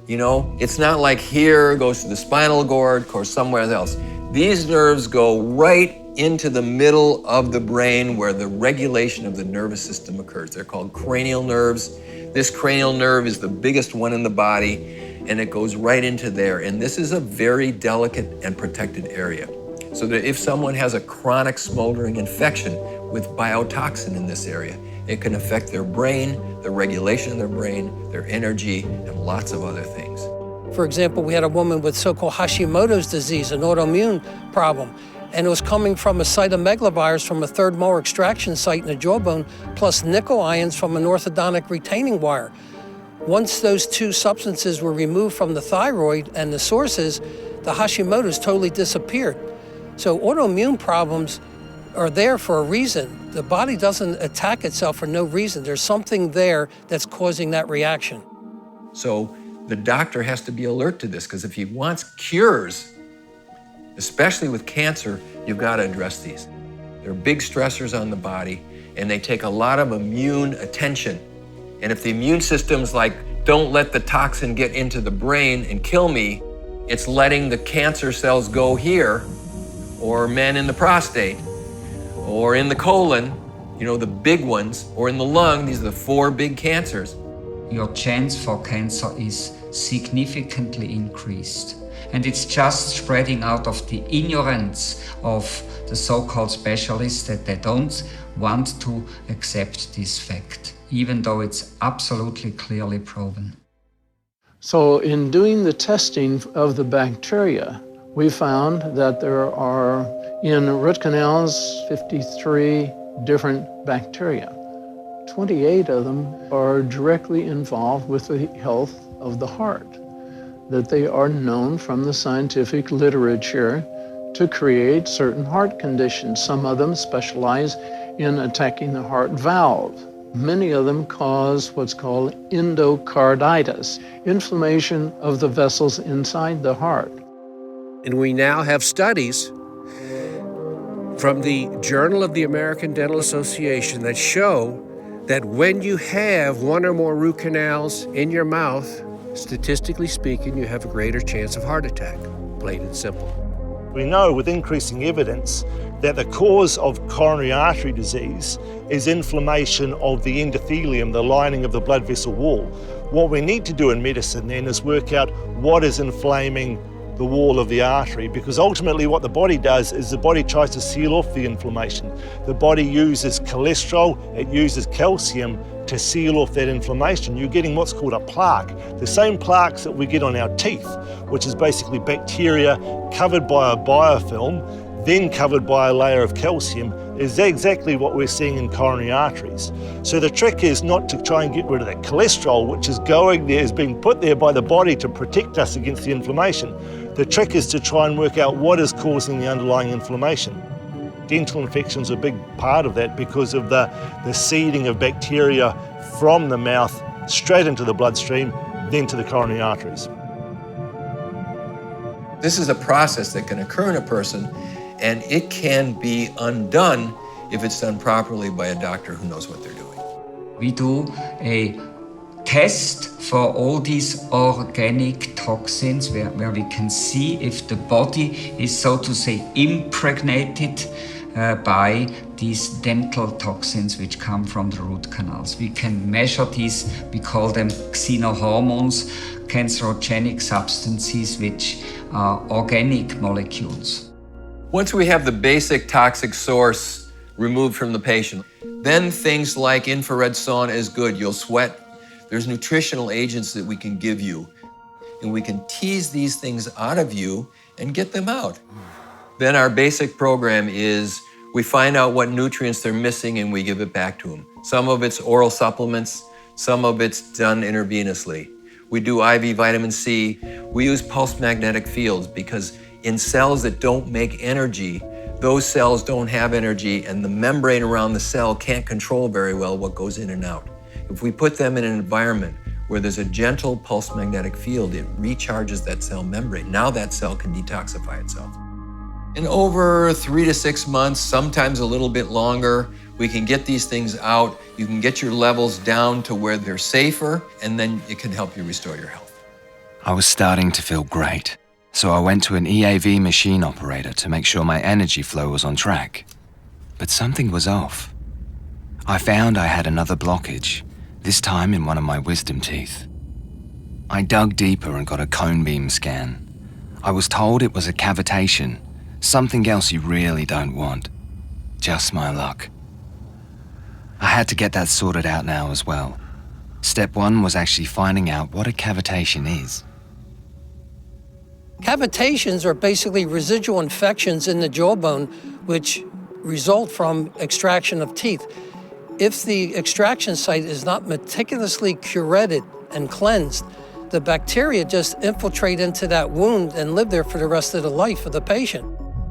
You know, it's not like here goes to the spinal cord or somewhere else. These nerves go right into the middle of the brain where the regulation of the nervous system occurs. They're called cranial nerves. This cranial nerve is the biggest one in the body, and it goes right into there. And this is a very delicate and protected area. So that if someone has a chronic smoldering infection with biotoxin in this area, it can affect their brain, the regulation of their brain, their energy, and lots of other things. For example, we had a woman with so-called Hashimoto's disease, an autoimmune problem, and it was coming from a cytomegalovirus from a third molar extraction site in the jawbone, plus nickel ions from an orthodontic retaining wire. Once those two substances were removed from the thyroid and the sources, the Hashimoto's totally disappeared. So autoimmune problems are there for a reason. The body doesn't attack itself for no reason. There's something there that's causing that reaction. So the doctor has to be alert to this, because if he wants cures, especially with cancer, you've got to address these. They're big stressors on the body, and they take a lot of immune attention. And if the immune system's like, don't let the toxin get into the brain and kill me, it's letting the cancer cells go here, or men in the prostate, or in the colon, you know, the big ones, or in the lung. These are the 4 big cancers. Your chance for cancer is significantly increased. And it's just spreading out of the ignorance of the so-called specialists that they don't want to accept this fact, even though it's absolutely clearly proven. So in doing the testing of the bacteria, we found that there are, in root canals, 53 different bacteria. 28 of them are directly involved with the health of the heart, that they are known from the scientific literature to create certain heart conditions. Some of them specialize in attacking the heart valve. Many of them cause what's called endocarditis, inflammation of the vessels inside the heart. And we now have studies from the Journal of the American Dental Association that show that when you have 1 or more root canals in your mouth, statistically speaking, you have a greater chance of heart attack, plain and simple. We know with increasing evidence that the cause of coronary artery disease is inflammation of the endothelium, the lining of the blood vessel wall. What we need to do in medicine then is work out what is inflaming the wall of the artery, because ultimately what the body does is the body tries to seal off the inflammation. The body uses cholesterol, it uses calcium to seal off that inflammation. You're getting what's called a plaque. The same plaques that we get on our teeth, which is basically bacteria covered by a biofilm, then covered by a layer of calcium, is exactly what we're seeing in coronary arteries. So the trick is not to try and get rid of that cholesterol, which is going there, is being put there by the body to protect us against the inflammation. The trick is to try and work out what is causing the underlying inflammation. Dental infections are a big part of that because of the seeding of bacteria from the mouth straight into the bloodstream, then to the coronary arteries. This is a process that can occur in a person, and it can be undone if it's done properly by a doctor who knows what they're doing. We do a test for all these organic toxins where we can see if the body is, so to say, impregnated by these dental toxins which come from the root canals. We can measure these, we call them xenohormones, cancerogenic substances which are organic molecules. Once we have the basic toxic source removed from the patient, then things like infrared sauna is good. You'll sweat. There's nutritional agents that we can give you, and we can tease these things out of you and get them out. Then our basic program is we find out what nutrients they're missing and we give it back to them. Some of it's oral supplements, some of it's done intravenously. We do IV vitamin C. We use pulse magnetic fields because in cells that don't make energy, those cells don't have energy, and the membrane around the cell can't control very well what goes in and out. If we put them in an environment where there's a gentle pulse magnetic field, it recharges that cell membrane. Now that cell can detoxify itself. In over 3 to 6 months, sometimes a little bit longer, we can get these things out. You can get your levels down to where they're safer, and then it can help you restore your health. I was starting to feel great, so I went to an EAV machine operator to make sure my energy flow was on track. But something was off. I found I had another blockage, this time in one of my wisdom teeth. I dug deeper and got a cone beam scan. I was told it was a cavitation, something else you really don't want. Just my luck. I had to get that sorted out now as well. Step 1 was actually finding out what a cavitation is. Cavitations are basically residual infections in the jawbone which result from extraction of teeth. If the extraction site is not meticulously curetted and cleansed, the bacteria just infiltrate into that wound and live there for the rest of the life of the patient.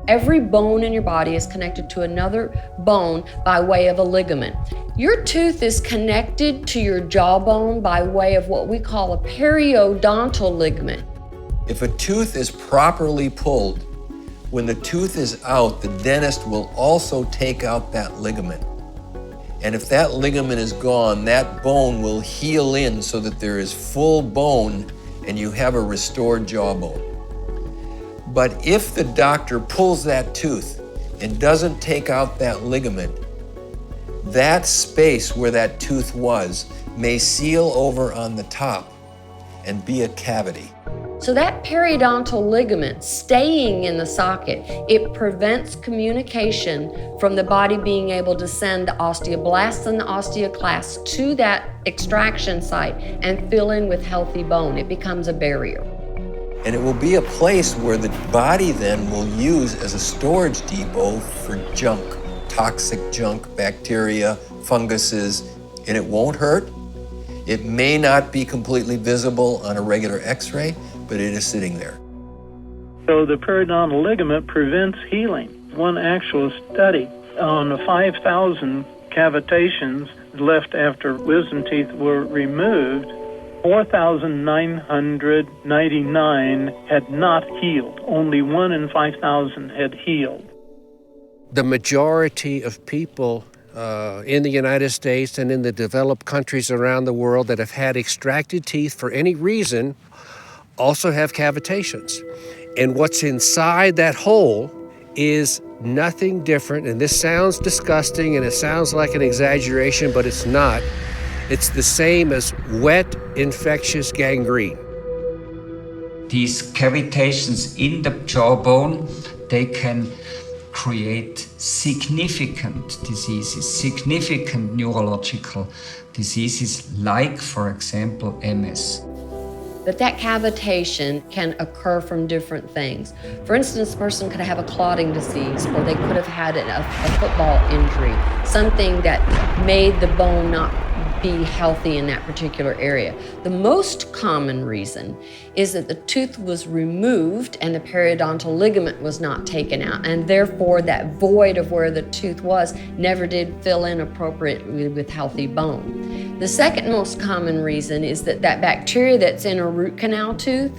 Every bone in your body is connected to another bone by way of a ligament. Your tooth is connected to your jawbone by way of what we call a periodontal ligament. If a tooth is properly pulled, when the tooth is out, the dentist will also take out that ligament. And if that ligament is gone, that bone will heal in so that there is full bone and you have a restored jawbone. But if the doctor pulls that tooth and doesn't take out that ligament, that space where that tooth was may seal over on the top and be a cavity. So that periodontal ligament staying in the socket, it prevents communication from the body being able to send the osteoblasts and the osteoclasts to that extraction site and fill in with healthy bone. It becomes a barrier. And it will be a place where the body then will use as a storage depot for junk, toxic junk, bacteria, funguses, and it won't hurt. It may not be completely visible on a regular x-ray, but it is sitting there. So the periodontal ligament prevents healing. One actual study on 5,000 cavitations left after wisdom teeth were removed, 4,999 had not healed. Only 1 in 5,000 had healed. The majority of people in the United States and in the developed countries around the world that have had extracted teeth for any reason also have cavitations. And what's inside that hole is nothing different, and this sounds disgusting and it sounds like an exaggeration, but it's not. It's the same as wet, infectious gangrene. These cavitations in the jawbone, they can create significant diseases, significant neurological diseases, like, for example, MS. That cavitation can occur from different things. For instance, a person could have a clotting disease, or they could have had a football injury, something that made the bone not be healthy in that particular area. The most common reason is that the tooth was removed and the periodontal ligament was not taken out, and therefore that void of where the tooth was never did fill in appropriately with healthy bone. The second most common reason is that bacteria that's in a root canal tooth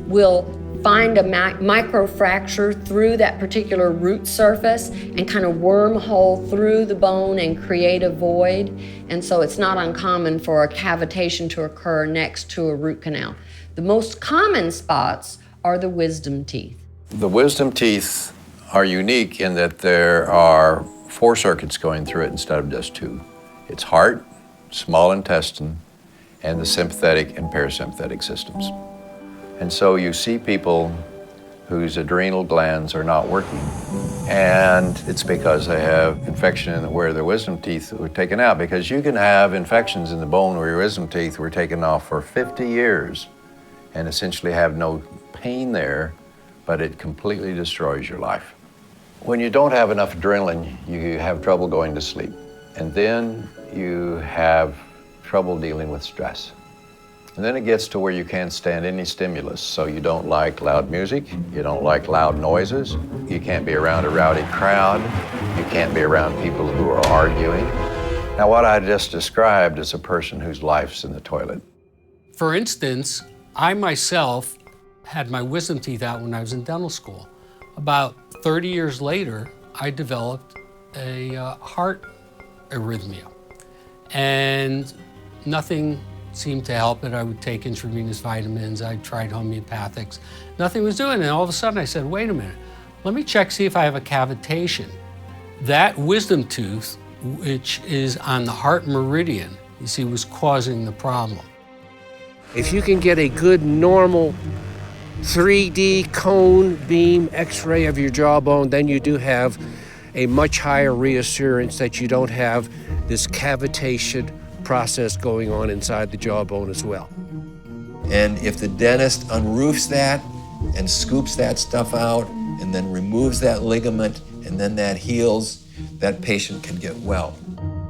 will find a microfracture through that particular root surface and kind of wormhole through the bone and create a void. And so it's not uncommon for a cavitation to occur next to a root canal. The most common spots are the wisdom teeth. The wisdom teeth are unique in that there are 4 circuits going through it instead of just 2. It's heart, small intestine, and the sympathetic and parasympathetic systems. And so you see people whose adrenal glands are not working, and it's because they have infection in where their wisdom teeth were taken out, because you can have infections in the bone where your wisdom teeth were taken off for 50 years and essentially have no pain there, but it completely destroys your life. When you don't have enough adrenaline, you have trouble going to sleep, and then you have trouble dealing with stress. And then it gets to where you can't stand any stimulus, so you don't like loud music, you don't like loud noises, you can't be around a rowdy crowd, you can't be around people who are arguing. Now, what I just described is a person whose life's in the toilet. For instance, I myself had my wisdom teeth out when I was in dental school. About 30 years later, I developed a heart arrhythmia, and nothing seemed to help it. I would take intravenous vitamins, I tried homeopathics, nothing was doing it. And all of a sudden I said, wait a minute, let me check, see if I have a cavitation. That wisdom tooth, which is on the heart meridian, you see, was causing the problem. If you can get a good normal 3D cone beam x-ray of your jawbone, then you do have a much higher reassurance that you don't have this cavitation process going on inside the jawbone as well. And if the dentist unroofs that and scoops that stuff out and then removes that ligament and then that heals, that patient can get well.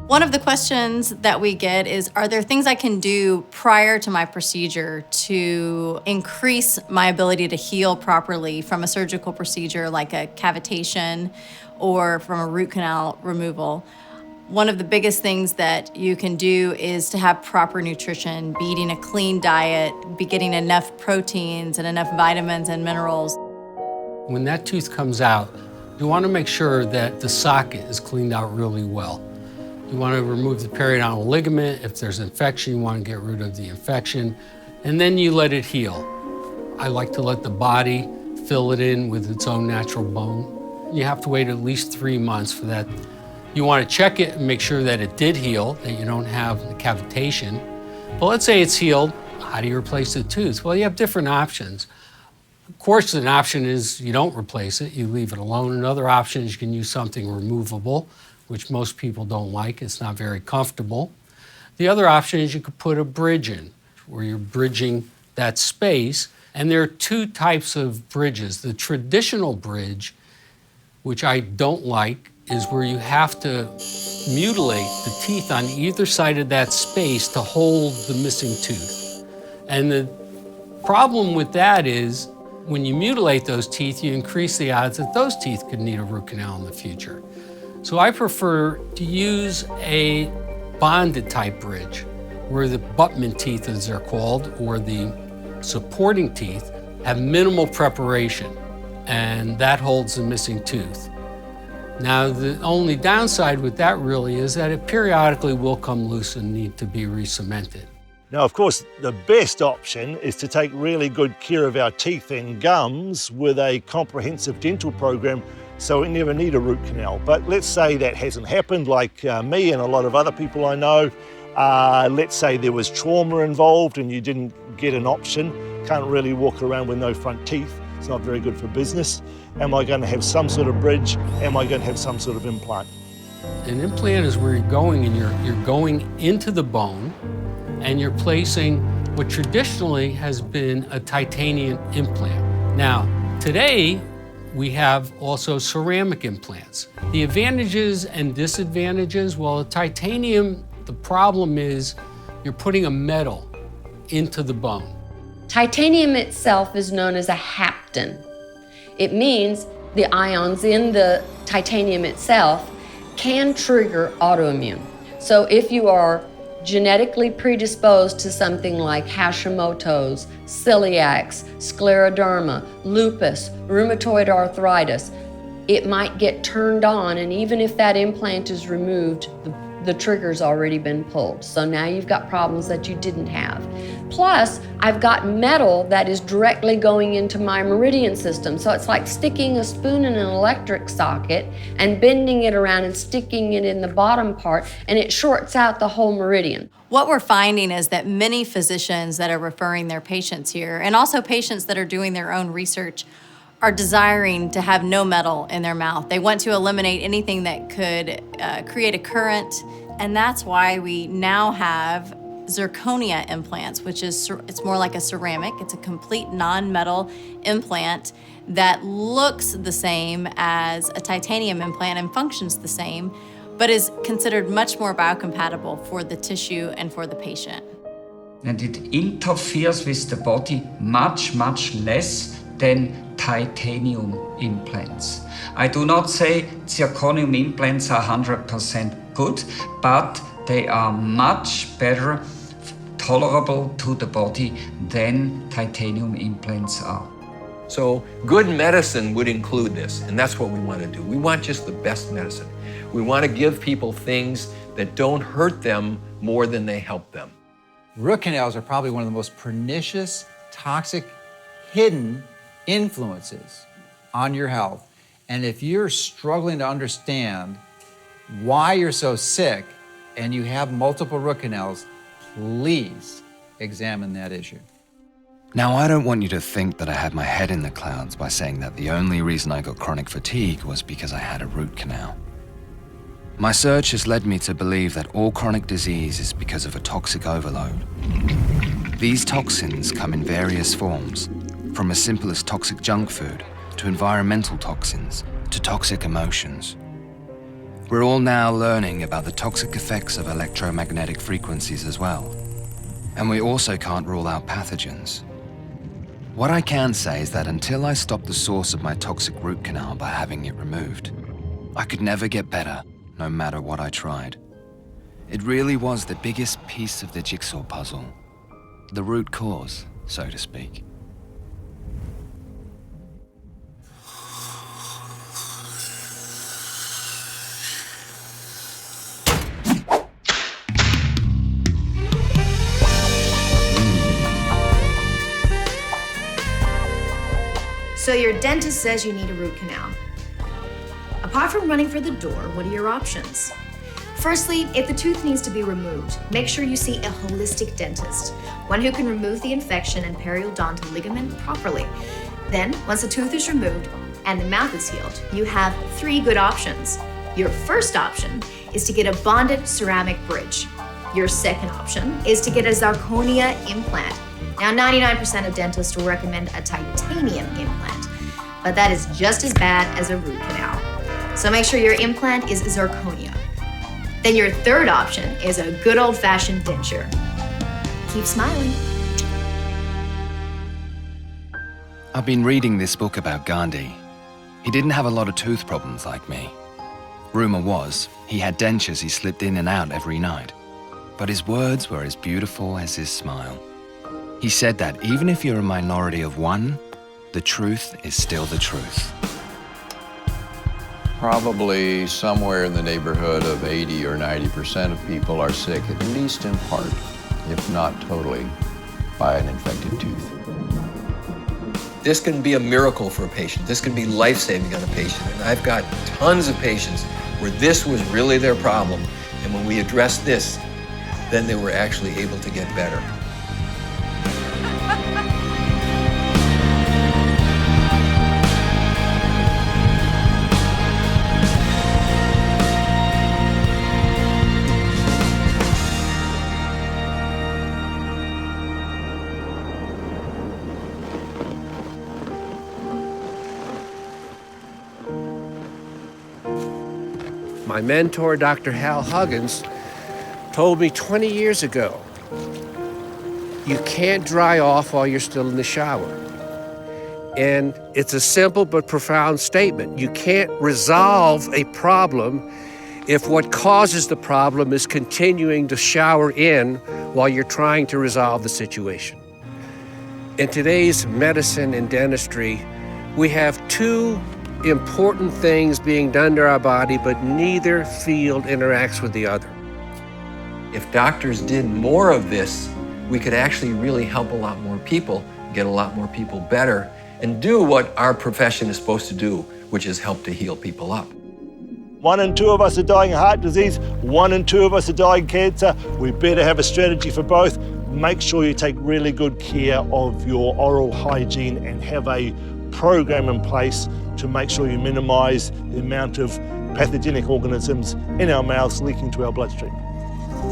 One of the questions that we get is, are there things I can do prior to my procedure to increase my ability to heal properly from a surgical procedure like a cavitation or from a root canal removal? One of the biggest things that you can do is to have proper nutrition, be eating a clean diet, be getting enough proteins and enough vitamins and minerals. When that tooth comes out, you want to make sure that the socket is cleaned out really well. You want to remove the periodontal ligament. If there's infection, you want to get rid of the infection, and then you let it heal. I like to let the body fill it in with its own natural bone. You have to wait at least 3 months for that. You want to check it and make sure that it did heal, that you don't have the cavitation. But let's say it's healed, how do you replace the tooth? Well, you have different options. Of course, an option is you don't replace it, you leave it alone. Another option is you can use something removable, which most people don't like. It's not very comfortable. The other option is you could put a bridge in, where you're bridging that space. And there are two types of bridges. The traditional bridge, which I don't like, is where you have to mutilate the teeth on either side of that space to hold the missing tooth. And the problem with that is when you mutilate those teeth, you increase the odds that those teeth could need a root canal in the future. So I prefer to use a bonded type bridge, where the abutment teeth, as they're called, or the supporting teeth, have minimal preparation, and that holds the missing tooth. Now, the only downside with that really is that it periodically will come loose and need to be re-cemented. Now, of course, the best option is to take really good care of our teeth and gums with a comprehensive dental program so we never need a root canal. But let's say that hasn't happened, like me and a lot of other people I know. Let's say there was trauma involved and you didn't get an option, can't really walk around with no front teeth. It's not very good for business. Am I going to have some sort of bridge? Am I going to have some sort of implant? An implant is where you're going and you're going into the bone and you're placing what traditionally has been a titanium implant. Now, today, we have also ceramic implants. The advantages and disadvantages, well, titanium, the problem is you're putting a metal into the bone. Titanium itself is known as a hapten. It means the ions in the titanium itself can trigger autoimmune. So if you are genetically predisposed to something like Hashimoto's, celiacs, scleroderma, lupus, rheumatoid arthritis, it might get turned on, and even if that implant is removed, the trigger's already been pulled. So now you've got problems that you didn't have. Plus, I've got metal that is directly going into my meridian system. So it's like sticking a spoon in an electric socket and bending it around and sticking it in the bottom part, and it shorts out the whole meridian. What we're finding is that many physicians that are referring their patients here, and also patients that are doing their own research, are desiring to have no metal in their mouth. They want to eliminate anything that could create a current, and that's why we now have zirconia implants, which is, it's more like a ceramic. It's a complete non-metal implant that looks the same as a titanium implant and functions the same, but is considered much more biocompatible for the tissue and for the patient. And it interferes with the body much, much less than titanium implants. I do not say zirconium implants are 100% good, but they are much better tolerable to the body than titanium implants are. So good medicine would include this, and that's what we want to do. We want just the best medicine. We want to give people things that don't hurt them more than they help them. Root canals are probably one of the most pernicious, toxic, hidden influences on your health. And if you're struggling to understand why you're so sick and you have multiple root canals, please examine that issue. Now, I don't want you to think that I had my head in the clouds by saying that the only reason I got chronic fatigue was because I had a root canal. My search has led me to believe that all chronic disease is because of a toxic overload. These toxins come in various forms, from as simple as toxic junk food, to environmental toxins, to toxic emotions. We're all now learning about the toxic effects of electromagnetic frequencies as well. And we also can't rule out pathogens. What I can say is that until I stopped the source of my toxic root canal by having it removed, I could never get better, no matter what I tried. It really was the biggest piece of the jigsaw puzzle, the root cause, so to speak. So your dentist says you need a root canal. Apart from running for the door, what are your options? Firstly, if the tooth needs to be removed, make sure you see a holistic dentist, one who can remove the infection and periodontal ligament properly. Then, once the tooth is removed and the mouth is healed, you have 3 good options. Your first option is to get a bonded ceramic bridge. Your second option is to get a zirconia implant. Now, 99% of dentists will recommend a titanium implant, but that is just as bad as a root canal. So make sure your implant is zirconia. Then your third option is a good old-fashioned denture. Keep smiling. I've been reading this book about Gandhi. He didn't have a lot of tooth problems like me. Rumor was, he had dentures he slipped in and out every night. But his words were as beautiful as his smile. He said that even if you're a minority of one, the truth is still the truth. Probably somewhere in the neighborhood of 80 or 90% of people are sick, at least in part, if not totally, by an infected tooth. This can be a miracle for a patient. This can be life-saving on a patient. And I've got tons of patients where this was really their problem. And when we addressed this, then they were actually able to get better. My mentor, Dr. Hal Huggins, told me 20 years ago, you can't dry off while you're still in the shower. And it's a simple but profound statement. You can't resolve a problem if what causes the problem is continuing to shower in while you're trying to resolve the situation. In today's medicine and dentistry, we have 2 important things being done to our body, but neither field interacts with the other. If doctors did more of this, we could actually really help a lot more people, get a lot more people better, and do what our profession is supposed to do, which is help to heal people up. 1 in 2 of us are dying of heart disease, 1 in 2 of us are dying of cancer. We better have a strategy for both. Make sure you take really good care of your oral hygiene and have a program in place to make sure you minimize the amount of pathogenic organisms in our mouths leaking to our bloodstream.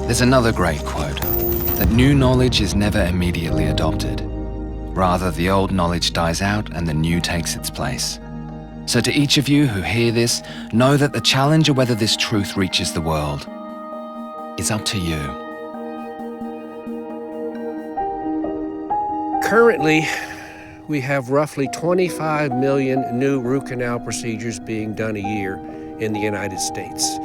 There's another great quote, that new knowledge is never immediately adopted. Rather, the old knowledge dies out and the new takes its place. So to each of you who hear this, know that the challenge of whether this truth reaches the world is up to you. Currently, we have roughly 25 million new root canal procedures being done a year in the United States.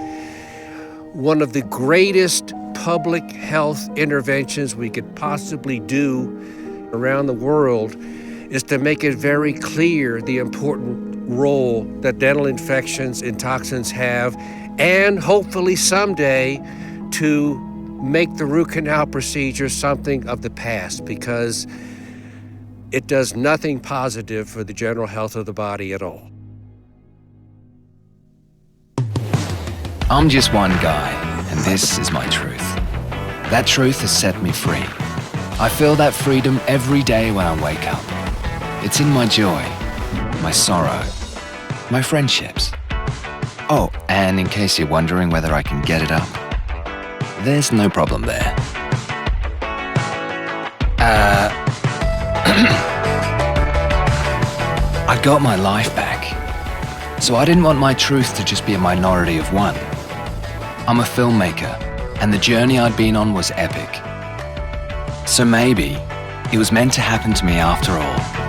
One of the greatest public health interventions we could possibly do around the world is to make it very clear the important role that dental infections and toxins have, and hopefully someday to make the root canal procedure something of the past, because it does nothing positive for the general health of the body at all. I'm just one guy, and this is my truth. That truth has set me free. I feel that freedom every day when I wake up. It's in my joy, my sorrow, my friendships. Oh, and in case you're wondering whether I can get it up, there's no problem there. I got my life back, so I didn't want my truth to just be a minority of one. I'm a filmmaker, and the journey I'd been on was epic. So maybe it was meant to happen to me after all.